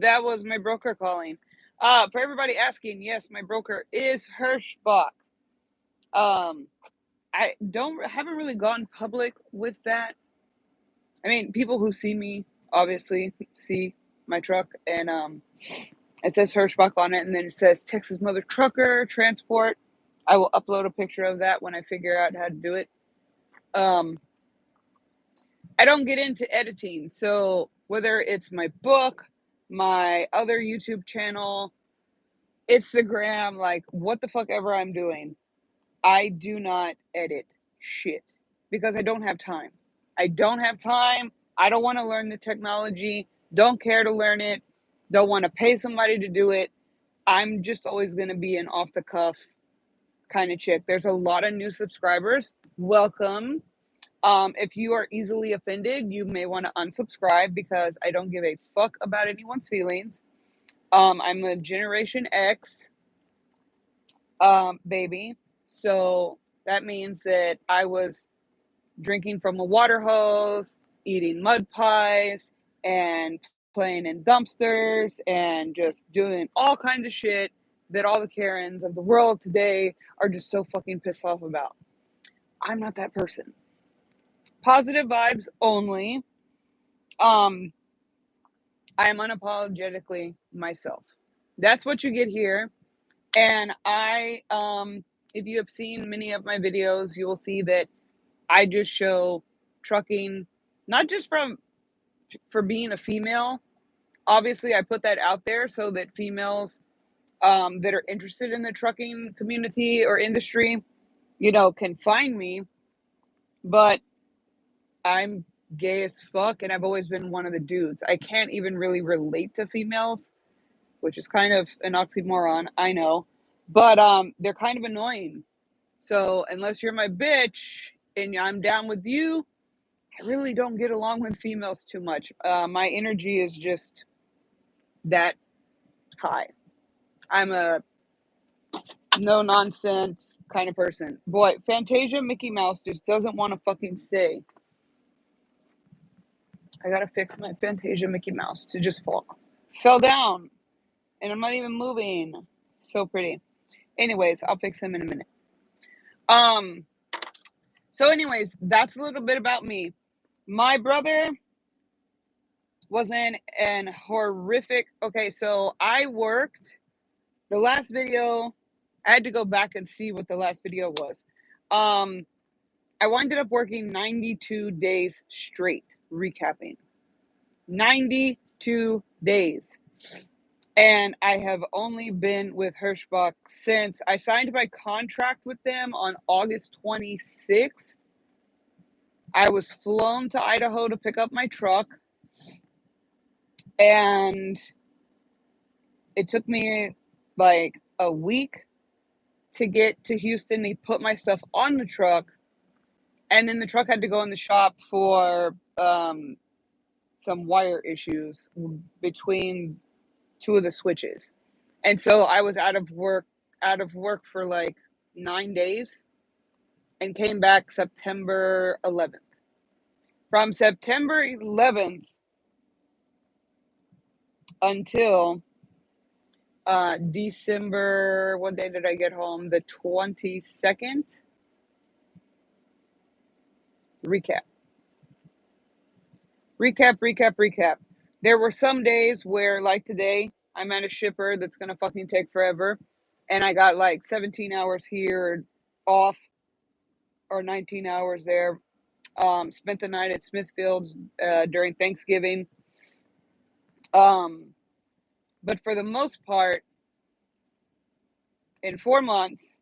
that was my broker calling. For everybody asking, yes, my broker is Hirschbach. Um, I haven't really gone public with that. I mean, people who see me obviously see my truck, and it says Hirschbach on it, and then it says Texas Mother Trucker Transport. I will upload a picture of that when I figure out how to do it. I don't get into editing, so whether it's my book, my other YouTube channel, Instagram, like what the fuck ever I'm doing, I do not edit shit because I don't have time. I don't have time. I don't want to learn the technology, don't care to learn it, don't want to pay somebody to do it. I'm just always going to be an off the cuff kind of chick. There's a lot of new subscribers. Welcome. If you are easily offended, you may want to unsubscribe because I don't give a fuck about anyone's feelings. I'm a Generation X baby, so that means that I was drinking from a water hose, eating mud pies, and playing in dumpsters, and just doing all kinds of shit that all the Karens of the world today are just so fucking pissed off about. I'm not that person. Positive vibes only. Um, I am unapologetically myself. That's what you get here. And if you have seen many of my videos, you will see that I just show trucking, not just for being a female. Obviously, I put that out there so that females that are interested in the trucking community or industry, can find me. But I'm gay as fuck, and I've always been one of the dudes. I can't even really relate to females, which is kind of an oxymoron, I know. But they're kind of annoying. So unless you're my bitch and I'm down with you, I really don't get along with females too much. My energy is just that high. I'm a no nonsense kind of person. Boy, Fantasia Mickey Mouse just doesn't want to fucking say. I gotta fix my Fantasia Mickey Mouse to just fall. Fell down. And I'm not even moving. So pretty. Anyways, I'll fix him in a minute. So anyways, that's a little bit about me. My brother was in an horrific. Okay, so I worked the last video. I had to go back and see what the last video was. I winded up working 92 days straight, recapping. 92 days. And I have only been with Hirschbach since I signed my contract with them on August 26th. I was flown to Idaho to pick up my truck. And it took me like a week to get to Houston to put my stuff on the truck. And then the truck had to go in the shop for some wire issues between two of the switches. And so I was out of work for like 9 days and came back September 11th. From September 11th until December, what day did I get home? The 22nd. Recap. There were some days where, like today, I'm at a shipper that's going to fucking take forever. And I got like 17 hours here off or 19 hours there. Spent the night at Smithfield's during Thanksgiving. But for the most part, in 4 months,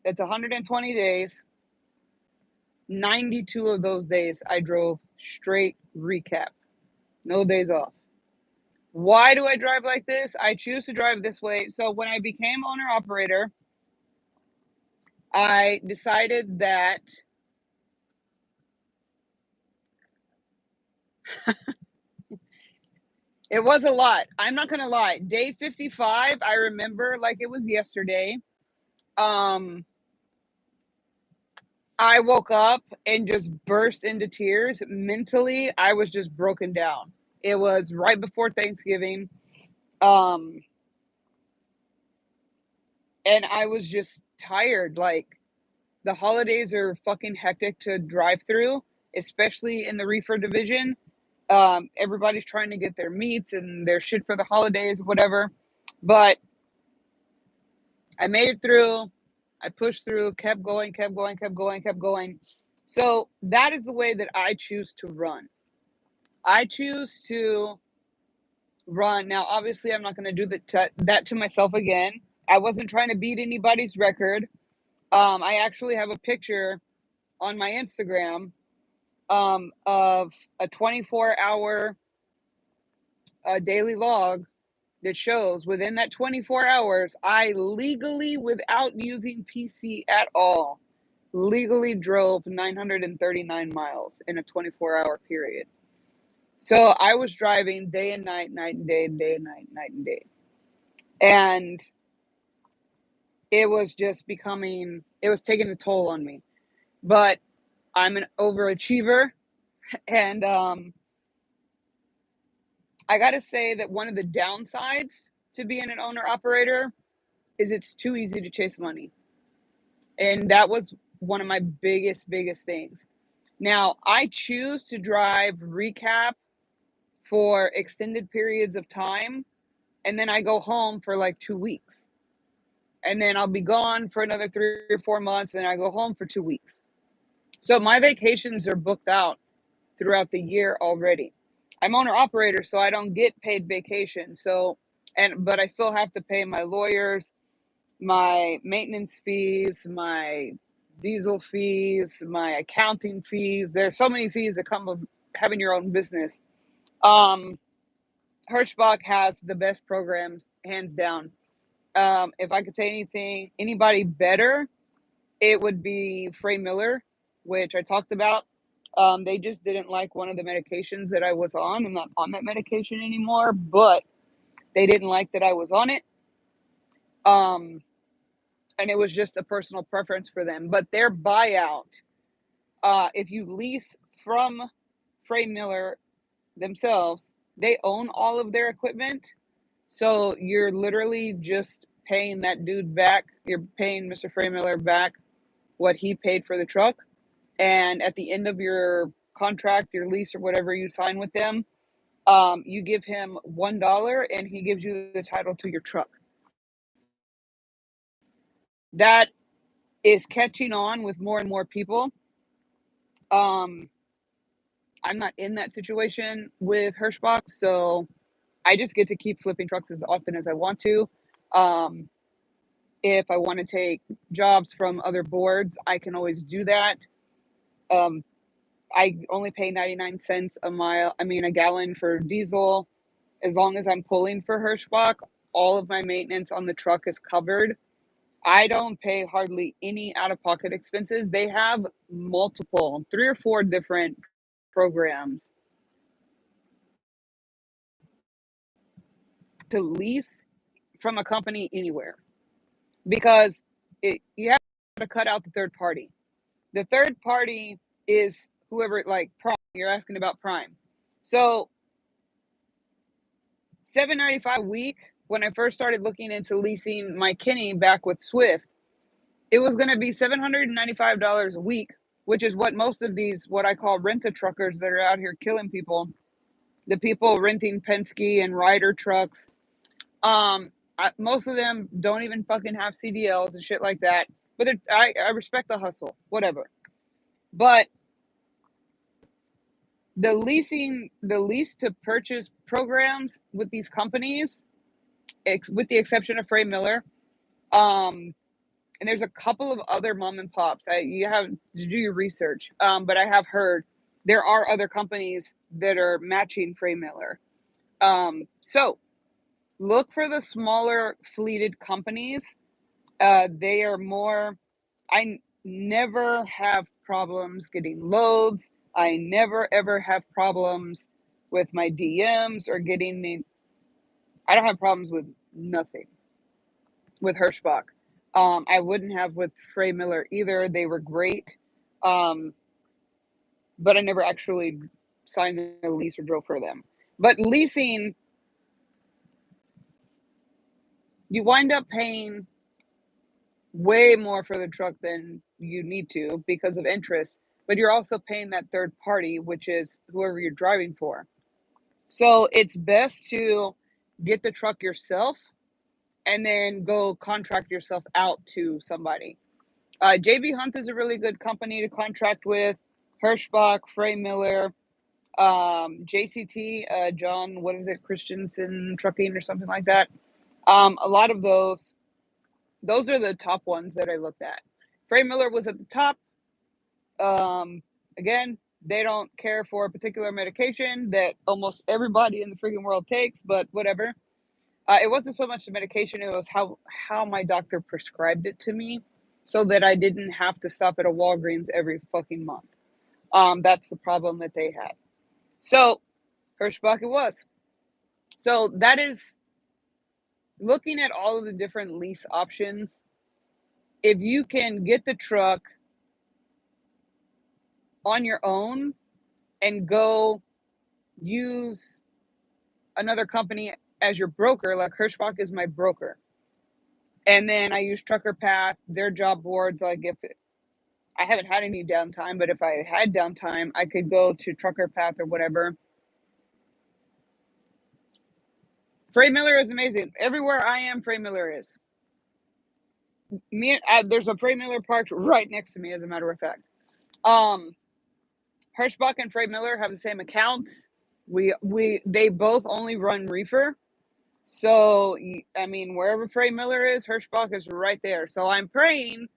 that's 120 days. 92 of those days, I drove straight recap. No days off. Why do I drive like this? I choose to drive this way. So when I became owner-operator, I decided that it was a lot. I'm not going to lie. Day 55, I remember like it was yesterday. I woke up and just burst into tears. Mentally, I was just broken down. It was right before Thanksgiving. Um, and I was just tired. Like, the holidays are fucking hectic to drive through, especially in the reefer division. Everybody's trying to get their meats and their shit for the holidays, whatever. But I made it through. I pushed through, kept going, kept going, kept going, kept going. So that is the way that I choose to run. I choose to run. Now, obviously, I'm not going to do that to myself again. I wasn't trying to beat anybody's record. I actually have a picture on my Instagram of a 24-hour daily log that shows within that 24 hours, I legally, without using PC at all, legally drove 939 miles in a 24-hour period. So I was driving day and night, night and day, day and night, night and day. And it was just it was taking a toll on me. But I'm an overachiever. And I got to say that one of the downsides to being an owner operator is it's too easy to chase money. And that was one of my biggest things. Now, I choose to drive recap for extended periods of time, and then I go home for like 2 weeks. And then I'll be gone for another 3 or 4 months, and then I go home for 2 weeks. So my vacations are booked out throughout the year already. I'm owner operator, so I don't get paid vacation. But I still have to pay my lawyers, my maintenance fees, my diesel fees, my accounting fees. There's so many fees that come with having your own business. Hirschbach has the best programs, hands down. If I could say anybody better, it would be Frey Miller, which I talked about. They just didn't like one of the medications that I was on. I'm not on that medication anymore, but they didn't like that I was on it. And it was just a personal preference for them. But their buyout, if you lease from Frey Miller themselves, they own all of their equipment. So you're literally just paying that dude back. You're paying Mr. Frey Miller back what he paid for the truck. And at the end of your contract, your lease, or whatever you sign with them, you give him $1 and he gives you the title to your truck. That is catching on with more and more people. I'm not in that situation with Hirschbach, so I just get to keep flipping trucks as often as I want to. If I want to take jobs from other boards, I can always do that. I only pay 99 cents a gallon for diesel. As long as I'm pulling for Hirschbach, all of my maintenance on the truck is covered. I don't pay hardly any out-of-pocket expenses. They have multiple, 3 or 4 different programs to lease from a company anywhere because you have to cut out the third party. The third party is whoever, like Prime. You're asking about Prime. So $7.95 a week. When I first started looking into leasing my Kenny back with Swift, it was going to be $795 a week, which is what most of these, what I call rent-a-truckers that are out here killing people, the people renting Penske and Ryder trucks. Most of them don't even fucking have CDLs and shit like that. But I respect the hustle, whatever. But the lease to purchase programs with these companies, with the exception of Frey Miller, and there's a couple of other mom and pops. You have to do your research, but I have heard there are other companies that are matching Frey Miller. So look for the smaller fleeted companies. They are more. I never have problems getting loads. I never ever have problems with my DMs or getting the. I don't have problems with nothing with Hirschbach. I wouldn't have with Frey Miller either. They were great. But I never actually signed a lease or drove for them. But leasing, you wind up paying way more for the truck than you need to because of interest, but you're also paying that third party, which is whoever you're driving for. So it's best to get the truck yourself and then go contract yourself out to somebody. JB Hunt is a really good company to contract with. Hirschbach, Frey Miller, JCT, John, what is it, Christensen Trucking or something like that. A lot of those are the top ones that I looked at. Frey Miller was at the top. Again, they don't care for a particular medication that almost everybody in the freaking world takes, but whatever. It wasn't so much the medication; it was how my doctor prescribed it to me, so that I didn't have to stop at a Walgreens every fucking month. That's the problem that they had. So Hirschbach it was. So that is looking at all of the different lease options. If you can get the truck on your own and go use another company as your broker, like Hirschbach is my broker. And then I use Trucker Path, their job boards. Like if I haven't had any downtime, but if I had downtime, I could go to Trucker Path or whatever. Frey Miller is amazing. Everywhere I am, Frey Miller is. There's a Frey Miller parked right next to me, as a matter of fact. Hirschbach and Frey Miller have the same accounts. They both only run reefer. So I mean, wherever Frey Miller is, Hirschbach is right there. So I'm praying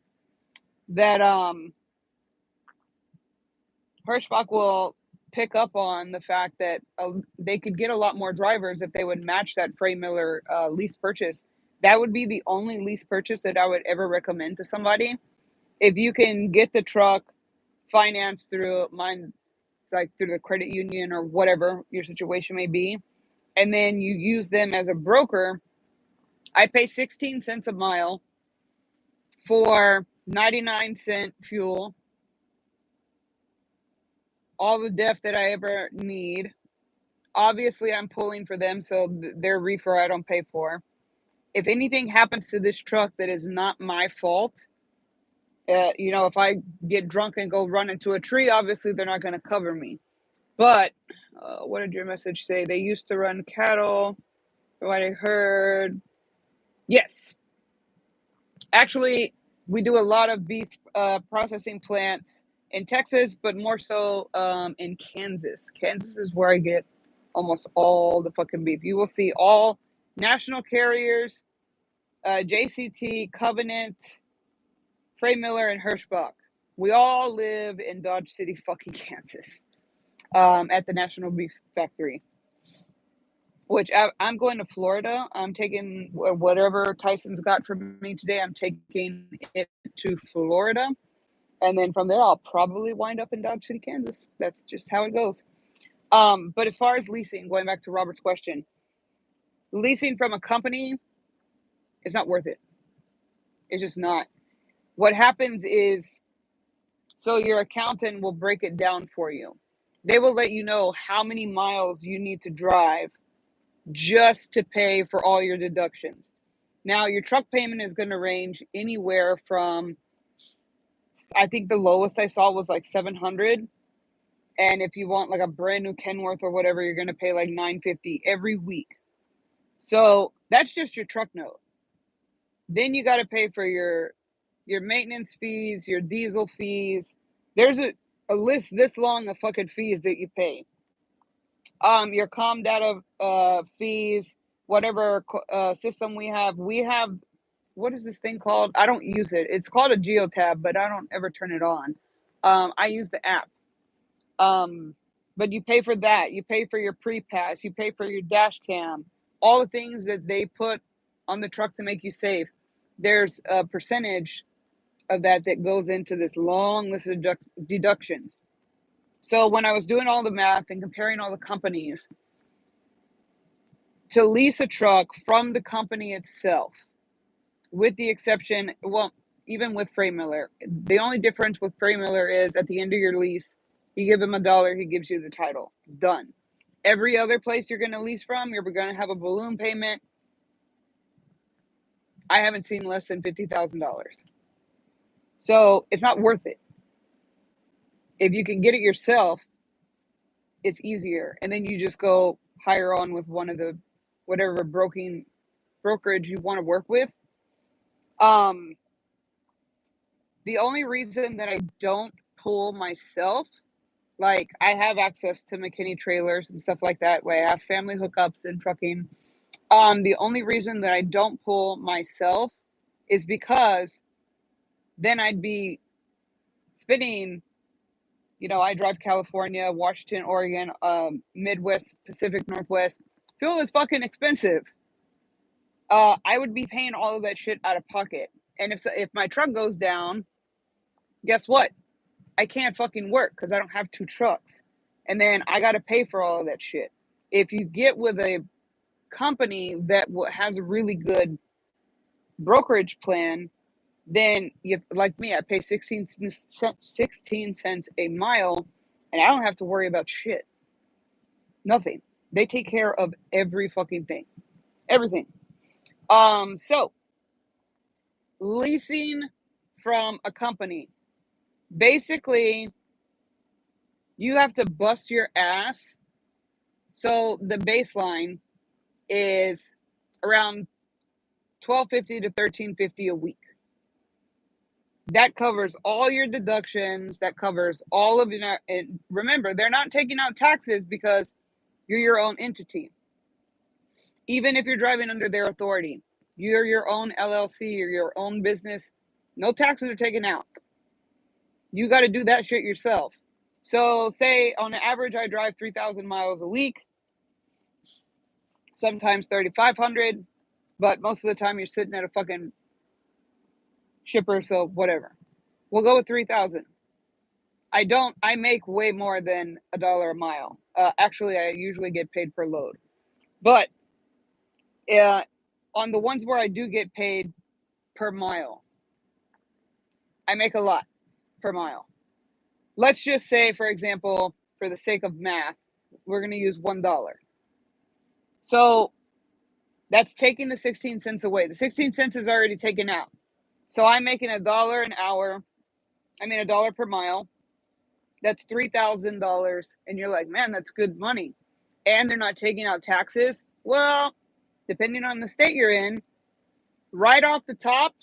that Hirschbach will pick up on the fact that they could get a lot more drivers if they would match that Frey Miller lease purchase. That would be the only lease purchase that I would ever recommend to somebody. If you can get the truck financed through mine, like through the credit union or whatever your situation may be, and then you use them as a broker, I pay 16 cents a mile for 99-cent fuel, all the DEF that I ever need. Obviously, I'm pulling for them, so their reefer I don't pay for. If anything happens to this truck that is not my fault, if I get drunk and go run into a tree, obviously they're not going to cover me. But what did your message say? They used to run cattle. What I heard. Yes. Actually, we do a lot of beef processing plants in Texas, but more so in Kansas. Kansas is where I get almost all the fucking beef. You will see all national carriers, JCT, Covenant, Frey Miller, and Hirschbach. We all live in Dodge City, fucking Kansas, at the National Beef Factory. Which I'm going to Florida. I'm taking whatever Tyson's got for me today. I'm taking it to Florida. And then from there, I'll probably wind up in Dodge City, Kansas. That's just how it goes. But as far as leasing, going back to Robert's question, leasing from a company is not worth it. It's just not. What happens is, so your accountant will break it down for you. They will let you know how many miles you need to drive just to pay for all your deductions. Now, your truck payment is going to range anywhere from, I think the lowest I saw was like $700. And if you want like a brand new Kenworth or whatever, you're going to pay like $950 every week. So that's just your truck note. Then you got to pay for your maintenance fees, your diesel fees. There's a list this long of fucking fees that you pay. Your comm data fees, whatever system we have. What is this thing called? I don't use it. It's called a Geotab, but I don't ever turn it on. I use the app. But you pay for that. You pay for your pre-pass. You pay for your dash cam. All the things that they put on the truck to make you safe. There's a percentage of that goes into this long list of deductions. So when I was doing all the math and comparing all the companies, to lease a truck from the company itself, with the exception, well, even with Frey Miller, the only difference with Frey Miller is at the end of your lease, you give him $1, he gives you the title. Done. Every other place you're going to lease from, you're going to have a balloon payment. I haven't seen less than $50,000. So it's not worth it. If you can get it yourself, it's easier. And then you just go hire on with one of the whatever brokerage you want to work with. The only reason that I don't pull myself, like I have access to McKinney trailers and stuff like that, where I have family hookups and trucking. The only reason that I don't pull myself is because then I'd be spending, I drive California, Washington, Oregon, Midwest, Pacific Northwest. Fuel is fucking expensive. I would be paying all of that shit out of pocket. And if my truck goes down, guess what? I can't fucking work because I don't have 2 trucks. And then I got to pay for all of that shit. If you get with a company that has a really good brokerage plan, then you, like me, I pay 16 cents a mile and I don't have to worry about shit. Nothing. They take care of every fucking thing. Everything. So leasing from a company, basically you have to bust your ass. So the baseline is around $1,250 to $1,350 a week. That covers all your deductions. That covers all of your. And remember, they're not taking out taxes because you're your own entity. Even if you're driving under their authority, you're your own LLC or your own business. No taxes are taken out. You got to do that shit yourself. So, say on average, I drive 3,000 miles a week. Sometimes 3,500, but most of the time you're sitting at a fucking shipper, so whatever. We'll go with 3,000. I make way more than $1 a mile. Actually, I usually get paid per load. But on the ones where I do get paid per mile, I make a lot per mile. Let's just say, for example, for the sake of math, we're going to use $1. So that's taking the 16 cents away. The 16 cents is already taken out. So I'm making $1 an hour. I mean, $1 per mile. That's $3,000. And you're like, man, that's good money. And they're not taking out taxes. Well, depending on the state you're in, right off the top,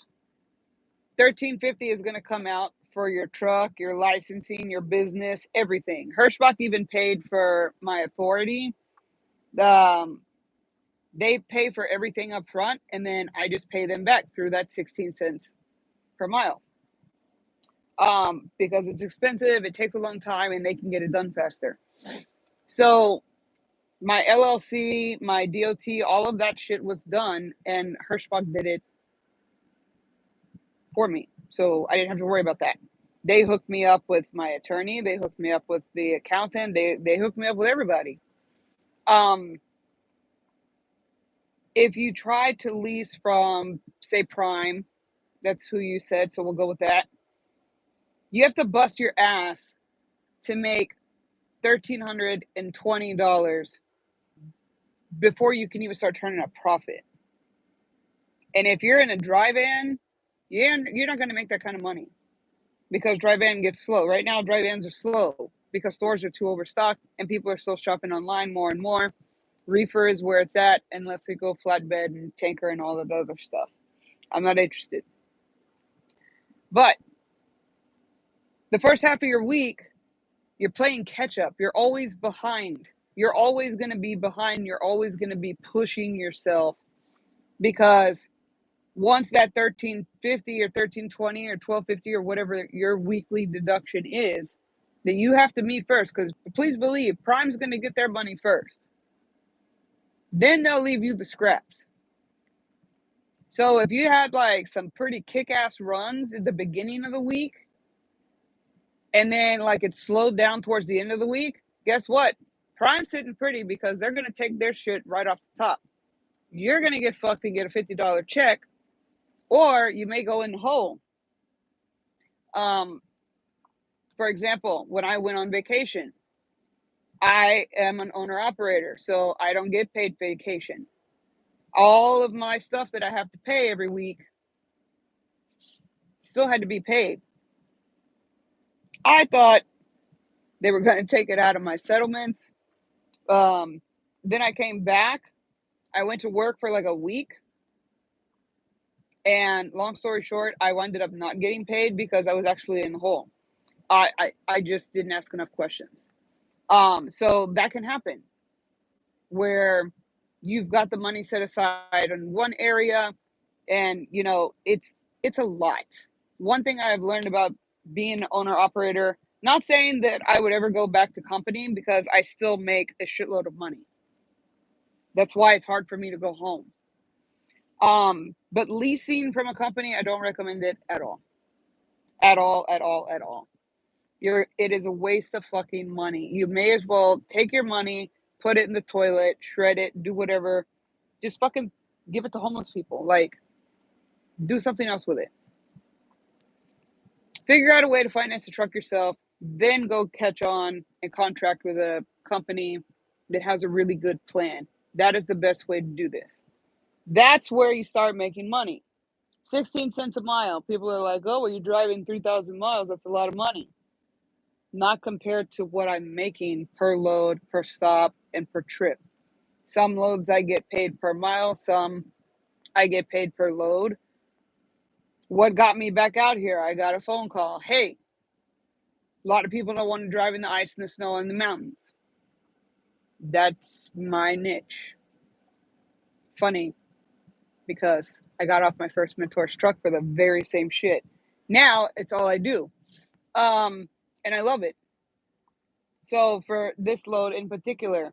$1,350 is going to come out for your truck, your licensing, your business, everything. Hirschbach even paid for my authority. They pay for everything up front, and then I just pay them back through that 16 cents per mile. Because it's expensive, it takes a long time, and they can get it done faster. So my LLC, my DOT, all of that shit was done, and Hirschbach did it for me. So I didn't have to worry about that. They hooked me up with my attorney. They hooked me up with the accountant. They hooked me up with everybody. If you try to lease from, say, Prime, that's who you said, so we'll go with that. You have to bust your ass to make $1,320 before you can even start turning a profit. And if you're in a dry van, you're not going to make that kind of money because dry van gets slow. Right now, dry vans are slow because stores are too overstocked and people are still shopping online more and more. Reefer is where it's at, unless we go flatbed and tanker and all that other stuff. I'm not interested. But the first half of your week, you're playing catch up. You're always behind. You're always going to be behind. You're always going to be pushing yourself because once that $1,350 or $1,320 or $1,250 or whatever your weekly deduction is, that you have to meet first. Because please believe, Prime's going to get their money first. Then they'll leave you the scraps. So if you had like some pretty kick-ass runs at the beginning of the week, and then like it slowed down towards the end of the week, guess what? Prime's sitting pretty because they're going to take their shit right off the top. You're going to get fucked and get a $50 check, or you may go in the hole. For example, when I went on vacation, I am an owner operator, so I don't get paid vacation. All of my stuff that I have to pay every week still had to be paid. I thought they were going to take it out of my settlements. Um, then I came back. I went to work for like a week. And long story short, I ended up not getting paid because I was actually in the hole. I just didn't ask enough questions. So that can happen where you've got the money set aside in one area, and it's a lot. One thing I've learned about being an owner operator, not saying that I would ever go back to company because I still make a shitload of money. That's why it's hard for me to go home. But leasing from a company, I don't recommend it at all. At all, at all, at all. It is a waste of fucking money. You may as well take your money, put it in the toilet, shred it, do whatever. Just fucking give it to homeless people. Like, do something else with it. Figure out a way to finance a truck yourself, then go catch on and contract with a company that has a really good plan. That is the best way to do this. That's where you start making money. 16 cents a mile. People are like, oh, well, you're driving 3,000 miles. That's a lot of money. Not compared to what I'm making per load, per stop, and per trip. Some loads I get paid per mile, some I get paid per load. What got me back out here? I got a phone call. Hey, a lot of people don't want to drive in the ice and the snow and the mountains. That's my niche. Funny, because I got off my first Mentor's truck for the very same shit. Now it's all I do. And I love it. So for this load in particular,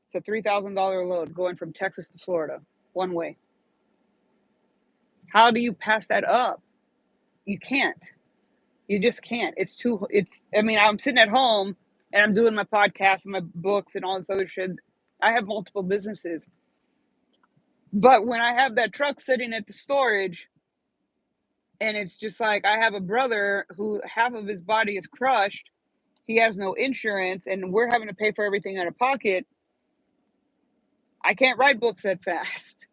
it's a $3,000 load going from Texas to Florida, one way. How do you pass that up? You can't. You just can't. I'm sitting at home and I'm doing my podcast and my books and all this other shit. I have multiple businesses. But when I have that truck sitting at the storage, and it's just like I have a brother who half of his body is crushed, he has no insurance, and we're having to pay for everything out of pocket. I can't write books that fast.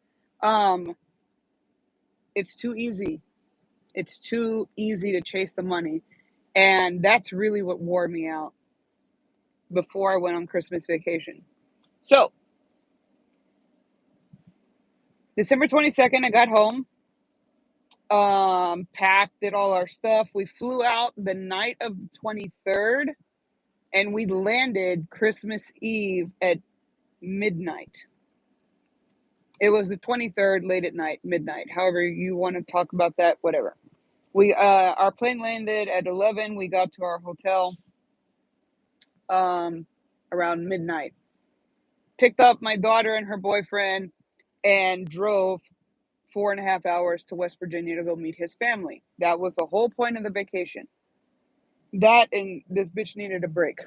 It's too easy. It's too easy to chase the money. And that's really what wore me out before I went on Christmas vacation. So, December 22nd, I got home, packed, did all our stuff. We flew out the night of the 23rd, and we landed Christmas Eve at midnight. It was the 23rd, late at night, midnight. However you want to talk about that, whatever. Our plane landed at 11. We got to our hotel around midnight. Picked up my daughter and her boyfriend and drove 4.5 hours to West Virginia to go meet his family. That was the whole point of the vacation. That and this bitch needed a break.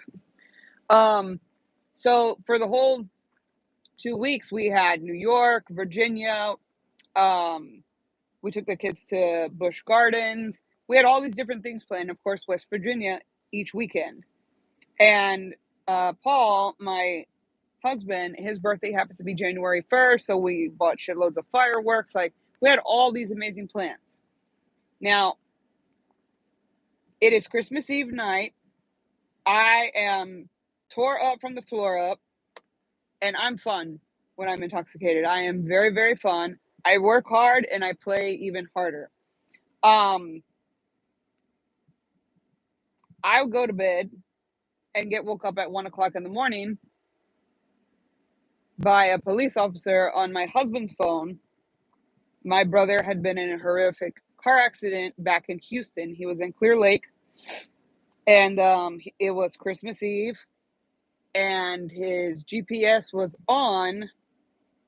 So for the whole 2 weeks, we had New York, Virginia. We took the kids to Busch Gardens. We had all these different things planned. Of course, West Virginia each weekend. And Paul, my husband, his birthday happens to be January 1st, so we bought shitloads of fireworks. Like, we had all these amazing plans. Now, it is Christmas Eve night. I am tore up from the floor up, and I'm fun when I'm intoxicated. I am very, very fun. I work hard, and I play even harder. I would go to bed and get woke up at 1 o'clock in the morning by a police officer on my husband's phone. My brother had been in a horrific car accident back in Houston. He was in Clear Lake, and it was Christmas Eve, and his GPS was on.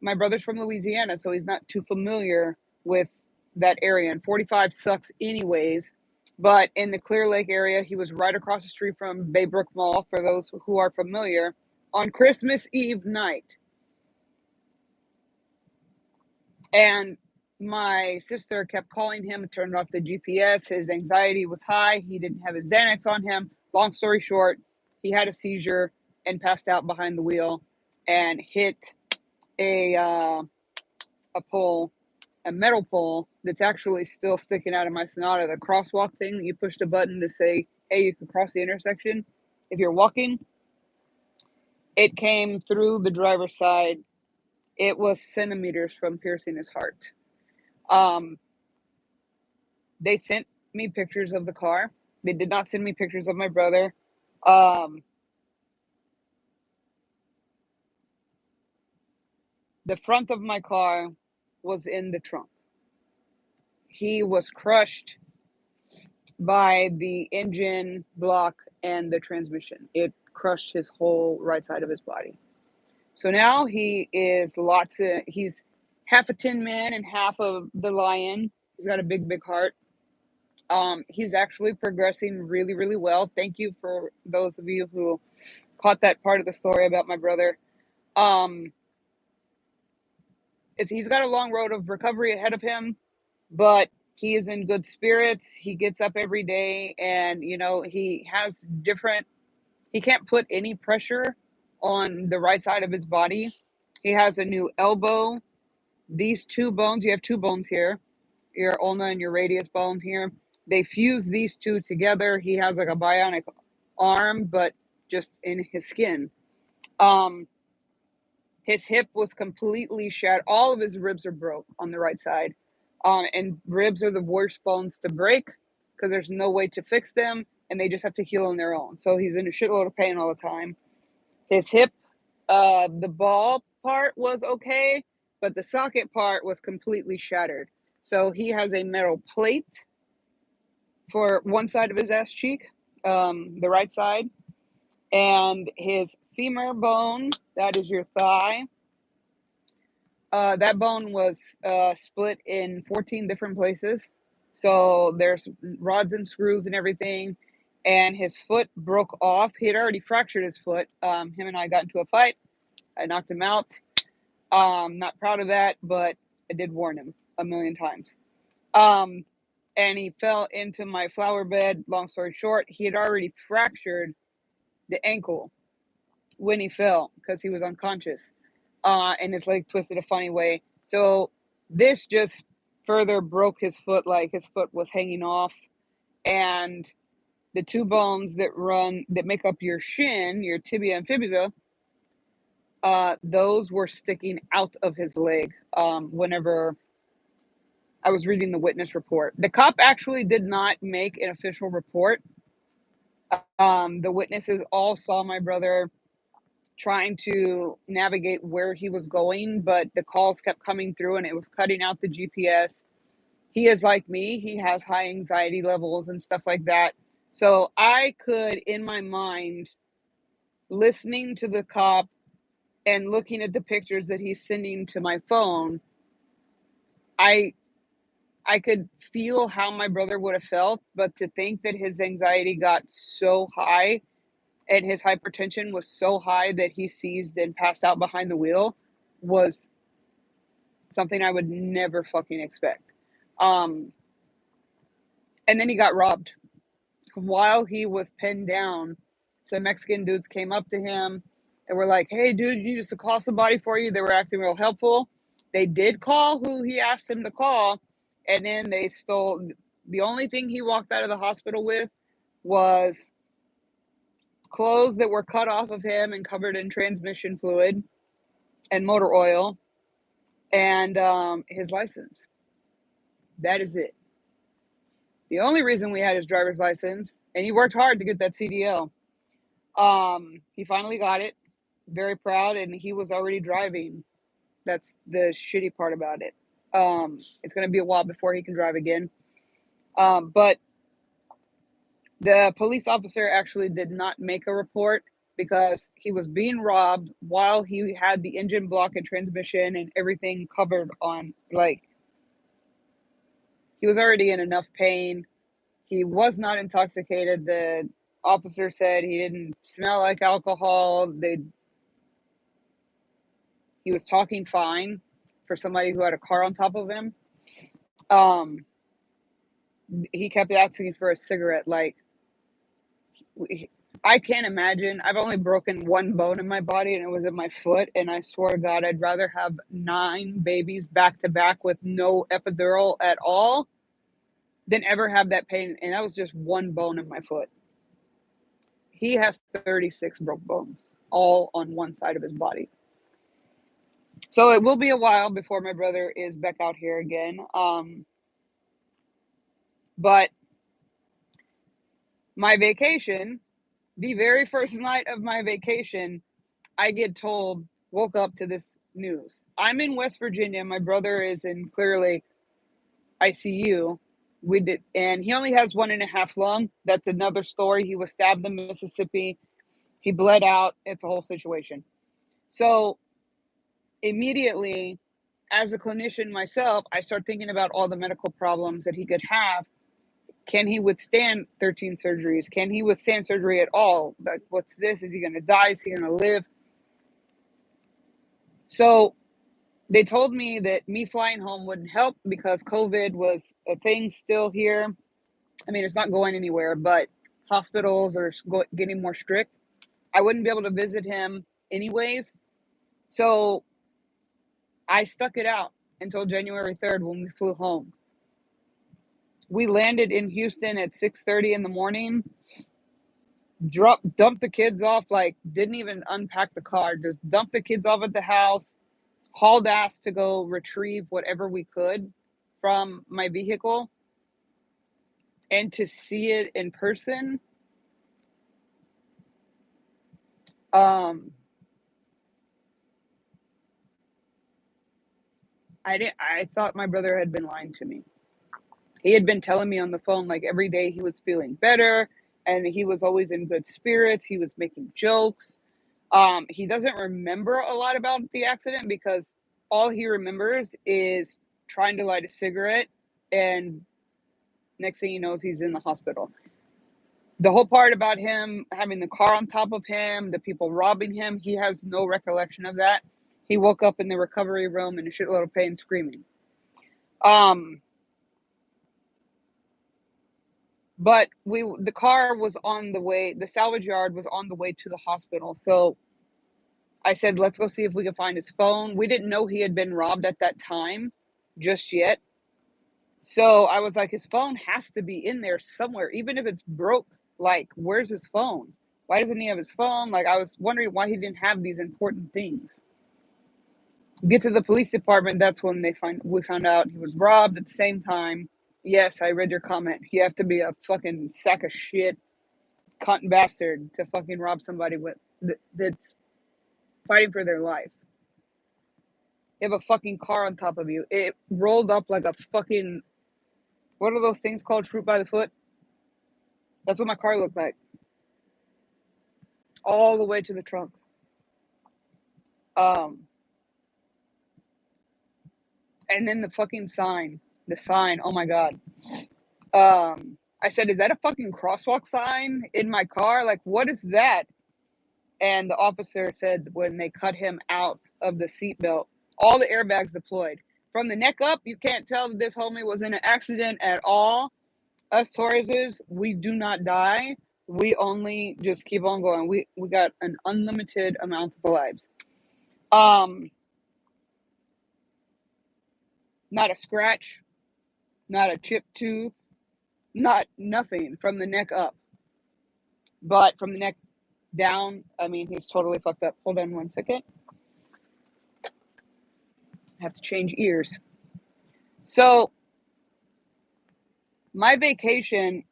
My brother's from Louisiana, so he's not too familiar with that area, and 45 sucks anyways. But in the Clear Lake area, he was right across the street from Baybrook Mall, for those who are familiar, on Christmas Eve night. And my sister kept calling him, turned off the GPS. His anxiety was high. He didn't have his Xanax on him. Long story short, he had a seizure and passed out behind the wheel and hit a pole, a metal pole that's actually still sticking out of my Sonata, the crosswalk thing that you push the button to say, hey, you can cross the intersection if you're walking. It came through the driver's side. It was centimeters from piercing his heart. They sent me pictures of the car. They did not send me pictures of my brother. The front of my car was in the trunk. He was crushed by the engine block and the transmission. It crushed his whole right side of his body. So now he's half a Tin Man and half of the Lion. He's got a big, big heart. He's actually progressing really, really well. Thank you for those of you who caught that part of the story about my brother. He's got a long road of recovery ahead of him, but he is in good spirits. He gets up every day, and he can't put any pressure on the right side of his body. He has a new elbow. These two bones, you have two bones here, your ulna and your radius bone here. They fuse these two together. He has like a bionic arm, but just in his skin. His hip was completely shattered. All of his ribs are broke on the right side. And ribs are the worst bones to break because there's no way to fix them, and they just have to heal on their own. So he's in a shitload of pain all the time. His hip, the ball part was okay, but the socket part was completely shattered. So he has a metal plate for one side of his ass cheek, the right side, and his femur bone, that is your thigh. That bone was split in 14 different places. So there's rods and screws and everything. And his foot broke off. He had already fractured his foot. Him and I got into a fight. I knocked him out. Not proud of that, but I did warn him a million times. And he fell into my flower bed. Long story short, he had already fractured the ankle when he fell because he was unconscious. And his leg twisted a funny way. So this just further broke his foot, like his foot was hanging off. And the two bones that make up your shin, your tibia and fibula, those were sticking out of his leg whenever I was reading the witness report. The cop actually did not make an official report. The witnesses all saw my brother trying to navigate where he was going, but the calls kept coming through and it was cutting out the GPS. He is like me. He has high anxiety levels and stuff like that. So I could, in my mind, listening to the cop and looking at the pictures that he's sending to my phone, I could feel how my brother would have felt, but to think that his anxiety got so high and his hypertension was so high that he seized and passed out behind the wheel was something I would never fucking expect. And then he got robbed. While he was pinned down, some Mexican dudes came up to him and were like, hey, dude, you need us to call somebody for you. They were acting real helpful. They did call who he asked them to call, and then they stole. The only thing he walked out of the hospital with was clothes that were cut off of him and covered in transmission fluid and motor oil, and his license. That is it. The only reason we had his driver's license, and he worked hard to get that CDL. He finally got it. Very proud, and he was already driving. That's the shitty part about it. It's going to be a while before he can drive again. But the police officer actually did not make a report because he was being robbed while he had the engine block and transmission and everything covered on, like, he was already in enough pain. He was not intoxicated. The officer said he didn't smell like alcohol. He was talking fine for somebody who had a car on top of him. He kept asking for a cigarette. Like, I can't imagine. I've only broken one bone in my body, and it was in my foot. And I swear to God, I'd rather have 9 babies back to back with no epidural at all than ever have that pain. And that was just one bone in my foot. He has 36 broke bones, all on one side of his body. So it will be a while before my brother is back out here again. But my vacation, the very first night of my vacation, I get told, woke up to this news. I'm in West Virginia. My brother is in Clear Lake ICU. And he only has 1.5 lung. That's another story. He was stabbed in Mississippi. He bled out. It's a whole situation. So immediately, as a clinician myself, I start thinking about all the medical problems that he could have. Can he withstand 13 surgeries? Can he withstand surgery at all? Like, what's this? Is he going to die? Is he going to live? So they told me that me flying home wouldn't help because COVID was a thing still here. I mean, it's not going anywhere, but hospitals are getting more strict. I wouldn't be able to visit him anyways. So I stuck it out until January 3rd when we flew home. We landed in Houston at 6:30 in the morning, dumped the kids off, like didn't even unpack the car, just dumped the kids off at the house, hauled ass to go retrieve whatever we could from my vehicle. And to see it in person, I thought my brother had been lying to me. He had been telling me on the phone, like, every day he was feeling better and he was always in good spirits. He was making jokes. He doesn't remember a lot about the accident because all he remembers is trying to light a cigarette, and next thing he knows, he's in the hospital. The whole part about him having the car on top of him, the people robbing him, he has no recollection of that. He woke up in the recovery room in a shitload of pain, screaming. But the car was on the way, the salvage yard was on the way to the hospital. So I said, let's go see if we can find his phone. We didn't know he had been robbed at that time just yet. So I was like, his phone has to be in there somewhere, even if it's broke. Like, where's his phone? Why doesn't he have his phone? Like, I was wondering why he didn't have these important things. Get to the police department, that's when we found out he was robbed at the same time. Yes, I read your comment. You have to be a fucking sack of shit, cunt bastard to fucking rob somebody that's fighting for their life. You have a fucking car on top of you. It rolled up like a fucking, what are those things called? Fruit by the foot? That's what my car looked like. All the way to the trunk. And then the fucking sign. The sign, oh my God. I said, is that a fucking crosswalk sign in my car? Like, what is that? And the officer said when they cut him out of the seatbelt, all the airbags deployed. From the neck up, you can't tell that this homie was in an accident at all. Us Tauruses, we do not die. We only just keep on going. We got an unlimited amount of lives. Not a scratch, not a chipped tooth, nothing from the neck up. But from the neck down, I mean, he's totally fucked up. Hold on 1 second. I have to change ears. So, my vacation,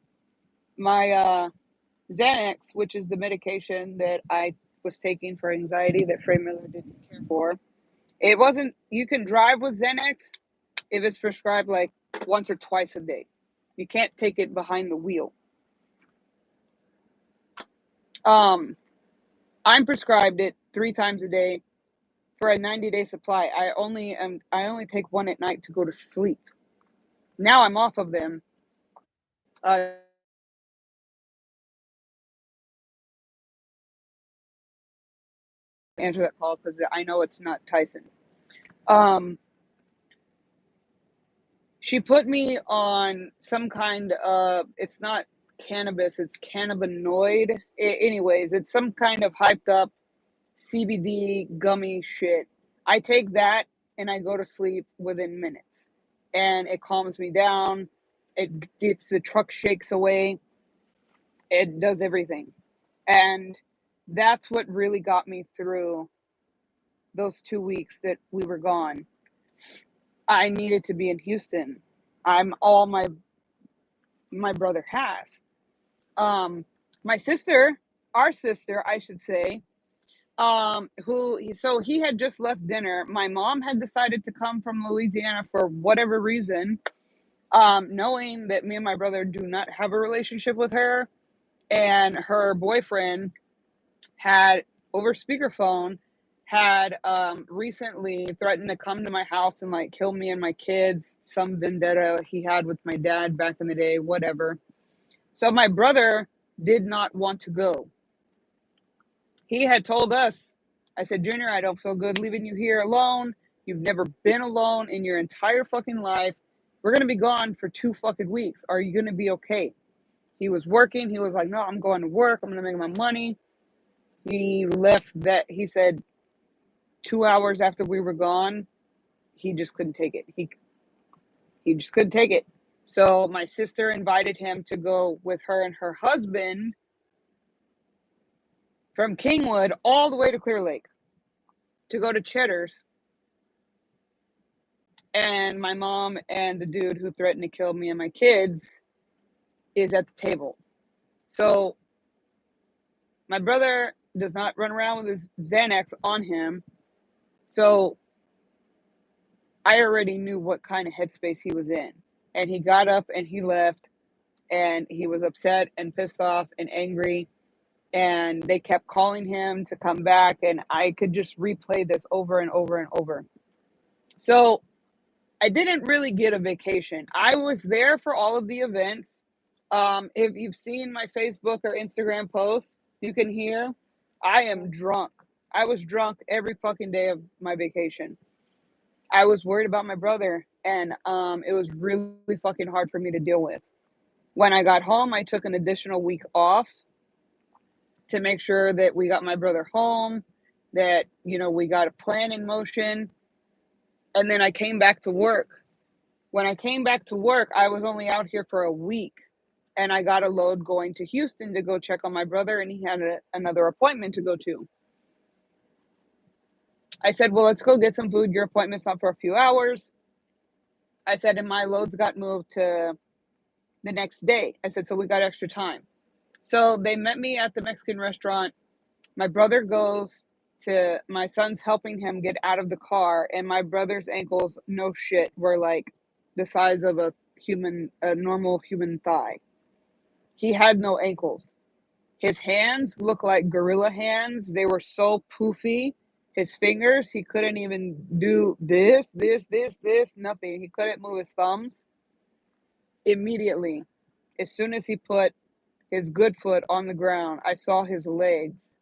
my Xanax, which is the medication that I was taking for anxiety that Frey Miller didn't care for. It wasn't, you can drive with Xanax if it's prescribed like once or twice a day. You can't take it behind the wheel. I'm prescribed it 3 times a day for a 90-day supply. I only take one at night to go to sleep. Now I'm off of them. Answer that call because I know it's not Tyson. She put me on some kind of, it's not cannabis. It's cannabinoid. Anyways, it's some kind of hyped up CBD gummy shit. I take that and I go to sleep within minutes, and it calms me down. It gets the truck shakes away. It does everything, and that's what really got me through those 2 weeks that we were gone. I needed to be in Houston. I'm all my brother has. Um, my sister, our sister, I should say, so he had just left dinner. My mom had decided to come from Louisiana for whatever reason, knowing that me and my brother do not have a relationship with her, and her boyfriend had over speakerphone had recently threatened to come to my house and like kill me and my kids, some vendetta he had with my dad back in the day, whatever. So my brother did not want to go. He had told us, I said, Junior, I don't feel good leaving you here alone. You've never been alone in your entire fucking life. We're going to be gone for 2 fucking weeks. Are you going to be okay? He was working. He was like, no, I'm going to work. I'm going to make my money. He left that, he said 2 hours after we were gone, he just couldn't take it. He just couldn't take it. So my sister invited him to go with her and her husband from Kingwood all the way to Clear Lake to go to Cheddar's. And my mom and the dude who threatened to kill me and my kids is at the table. So my brother does not run around with his Xanax on him. So I already knew what kind of headspace he was in. And he got up and he left, and he was upset and pissed off and angry. And they kept calling him to come back. And I could just replay this over and over and over. So I didn't really get a vacation. I was there for all of the events. If you've seen my Facebook or Instagram post, you can hear I am drunk. I was drunk every fucking day of my vacation. I was worried about my brother, and it was really fucking hard for me to deal with. When I got home, I took an additional week off to make sure that we got my brother home, that, we got a plan in motion. And then I came back to work. When I came back to work, I was only out here for a week, and I got a load going to Houston to go check on my brother, and he had another appointment to go to. I said, well, let's go get some food. Your appointment's not for a few hours. I said, and my loads got moved to the next day. I said, so we got extra time. So they met me at the Mexican restaurant. My brother goes to, my son's helping him get out of the car, and my brother's ankles, no shit, were like the size of a normal human thigh. He had no ankles. His hands looked like gorilla hands. They were so poofy. His fingers, he couldn't even do this, nothing. He couldn't move his thumbs. Immediately, as soon as he put his good foot on the ground, I saw his legs,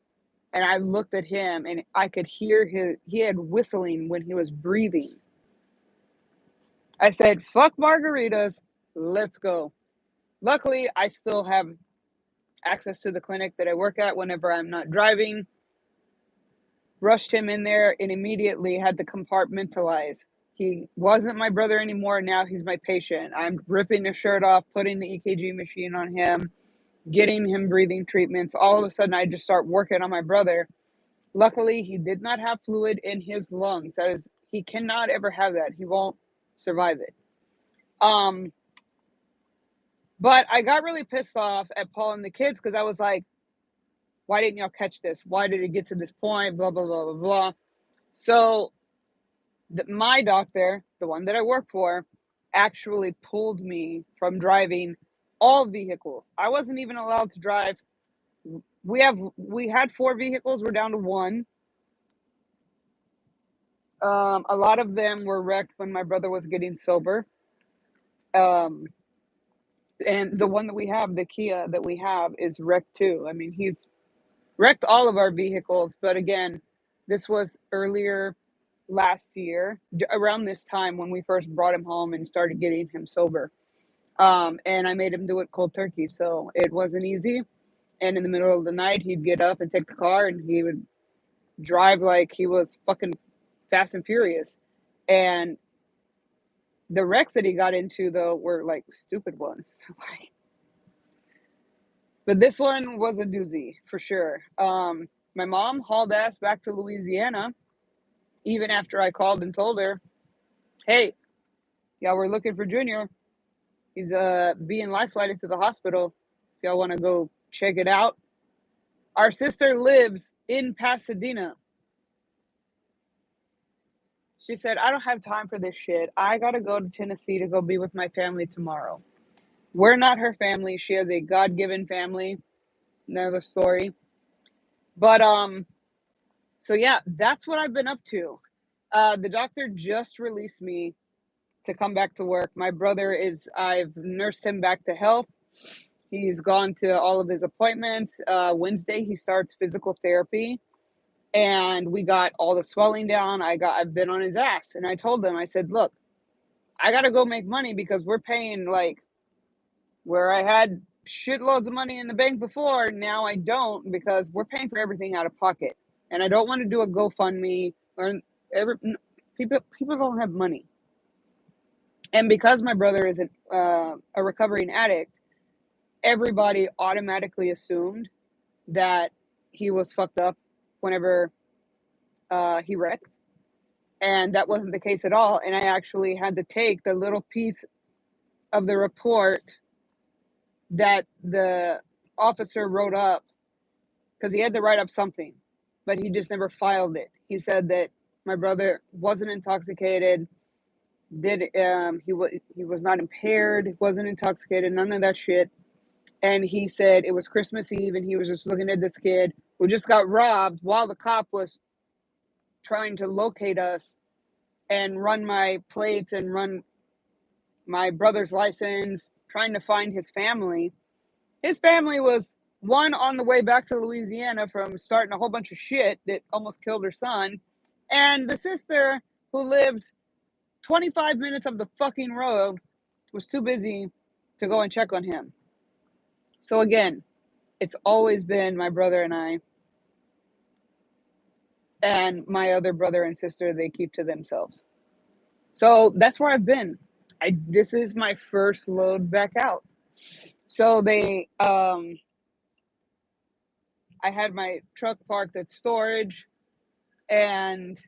and I looked at him, and I could hear he had whistling when he was breathing. I said, fuck margaritas, let's go. Luckily, I still have access to the clinic that I work at whenever I'm not driving. Rushed him in there and immediately had to compartmentalize. He wasn't my brother anymore. Now he's my patient. I'm ripping his shirt off, putting the EKG machine on him, getting him breathing treatments. All of a sudden, I just start working on my brother. Luckily, he did not have fluid in his lungs. That is, he cannot ever have that. He won't survive it. But I got really pissed off at Paul and the kids because I was like, why didn't y'all catch this? Why did it get to this point? Blah, blah, blah, blah, blah. So my doctor, the one that I work for, actually pulled me from driving all vehicles. I wasn't even allowed to drive. We had 4 vehicles. We're down to 1. A lot of them were wrecked when my brother was getting sober. And the one that we have, the Kia that we have, is wrecked too. I mean, he's wrecked all of our vehicles, but again, this was earlier last year, around this time when we first brought him home and started getting him sober. And I made him do it cold turkey, so it wasn't easy. And in the middle of the night, he'd get up and take the car, and he would drive like he was fucking Fast and Furious. And the wrecks that he got into, though, were like stupid ones. But this one was a doozy for sure. My mom hauled ass back to Louisiana even after I called and told her, "Hey, y'all, we're looking for Junior. He's being life flighted to the hospital. If y'all want to go check it out." Our sister lives in Pasadena. She said, "I don't have time for this shit. I gotta go to Tennessee to go be with my family tomorrow." We're not her family. She has a God given family. Another story. But so yeah, that's what I've been up to. The doctor just released me to come back to work. My brother is, I've nursed him back to health. He's gone to all of his appointments. Wednesday, he starts physical therapy, and we got all the swelling down. I've been on his ass, and I told him, I said, "Look, I got to go make money because we're paying like where I had shitloads of money in the bank before. Now I don't because we're paying for everything out of pocket, and I don't want to do a GoFundMe or every people don't have money." And because my brother is a recovering addict, everybody automatically assumed that he was fucked up whenever he wrecked. And that wasn't the case at all. And I actually had to take the little piece of the report that the officer wrote up because he had to write up something, but he just never filed it. He said that my brother wasn't intoxicated, he was not impaired, wasn't intoxicated, none of that shit. And he said it was Christmas Eve and he was just looking at this kid who just got robbed while the cop was trying to locate us and run my plates and run my brother's license, trying to find his family. His family was one on the way back to Louisiana from starting a whole bunch of shit that almost killed her son, and the sister who lived 25 minutes up the fucking road was too busy to go and check on him. So again, it's always been my brother and I, and my other brother and sister, they keep to themselves. So that's where I've been. This is my first load back out. So I had my truck parked at storage and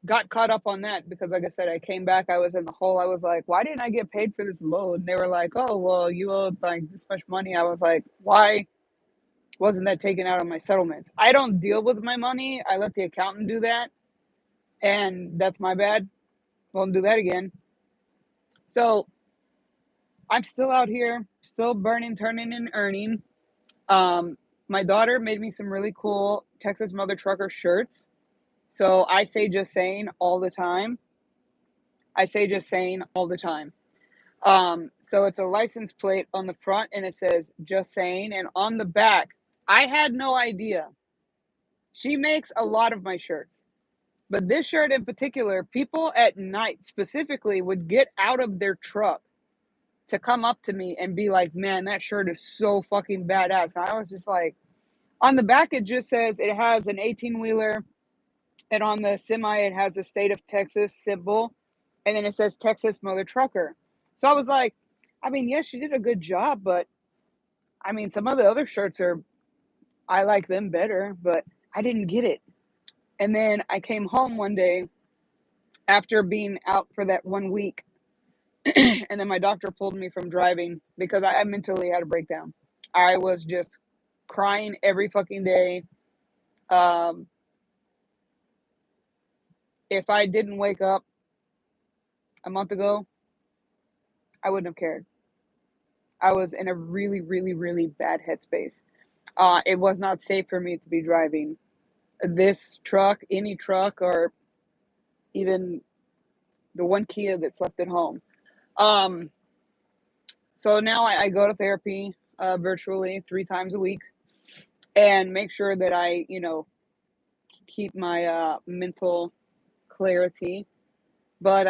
got caught up on that because, like I said, I came back, I was in the hole. I was like, "Why didn't I get paid for this load?" And they were like, "Oh, well, you owed like this much money." I was like, "Why wasn't that taken out of my settlements?" I don't deal with my money. I let the accountant do that, and that's my bad. Won't do that again. So I'm still out here, still burning, turning, and earning. Um, my daughter made me some really cool Texas Mother Trucker shirts. So I say "just saying" all the time. I say "just saying" all the time. So it's a license plate on the front and it says "just saying," and on the back, I had no idea. She makes a lot of my shirts, but this shirt in particular, people at night specifically would get out of their truck to come up to me and be like, "Man, that shirt is so fucking badass." And I was just like, on the back, it just says it has an 18 wheeler, and on the semi, it has the state of Texas symbol, and then it says Texas Mother Trucker. So I was like, I mean, yes, she did a good job, but I mean, some of the other shirts I like them better, but I didn't get it. And then I came home one day after being out for that 1 week, and then my doctor pulled me from driving because I mentally had a breakdown. I was just crying every fucking day. Um, if I didn't wake up a month ago, I wouldn't have cared. I was in a really, really, really bad headspace. It was not safe for me to be driving this truck, any truck, or even the one Kia that's left at home. Um, so now I go to therapy virtually 3 times a week and make sure that I, keep my mental clarity. But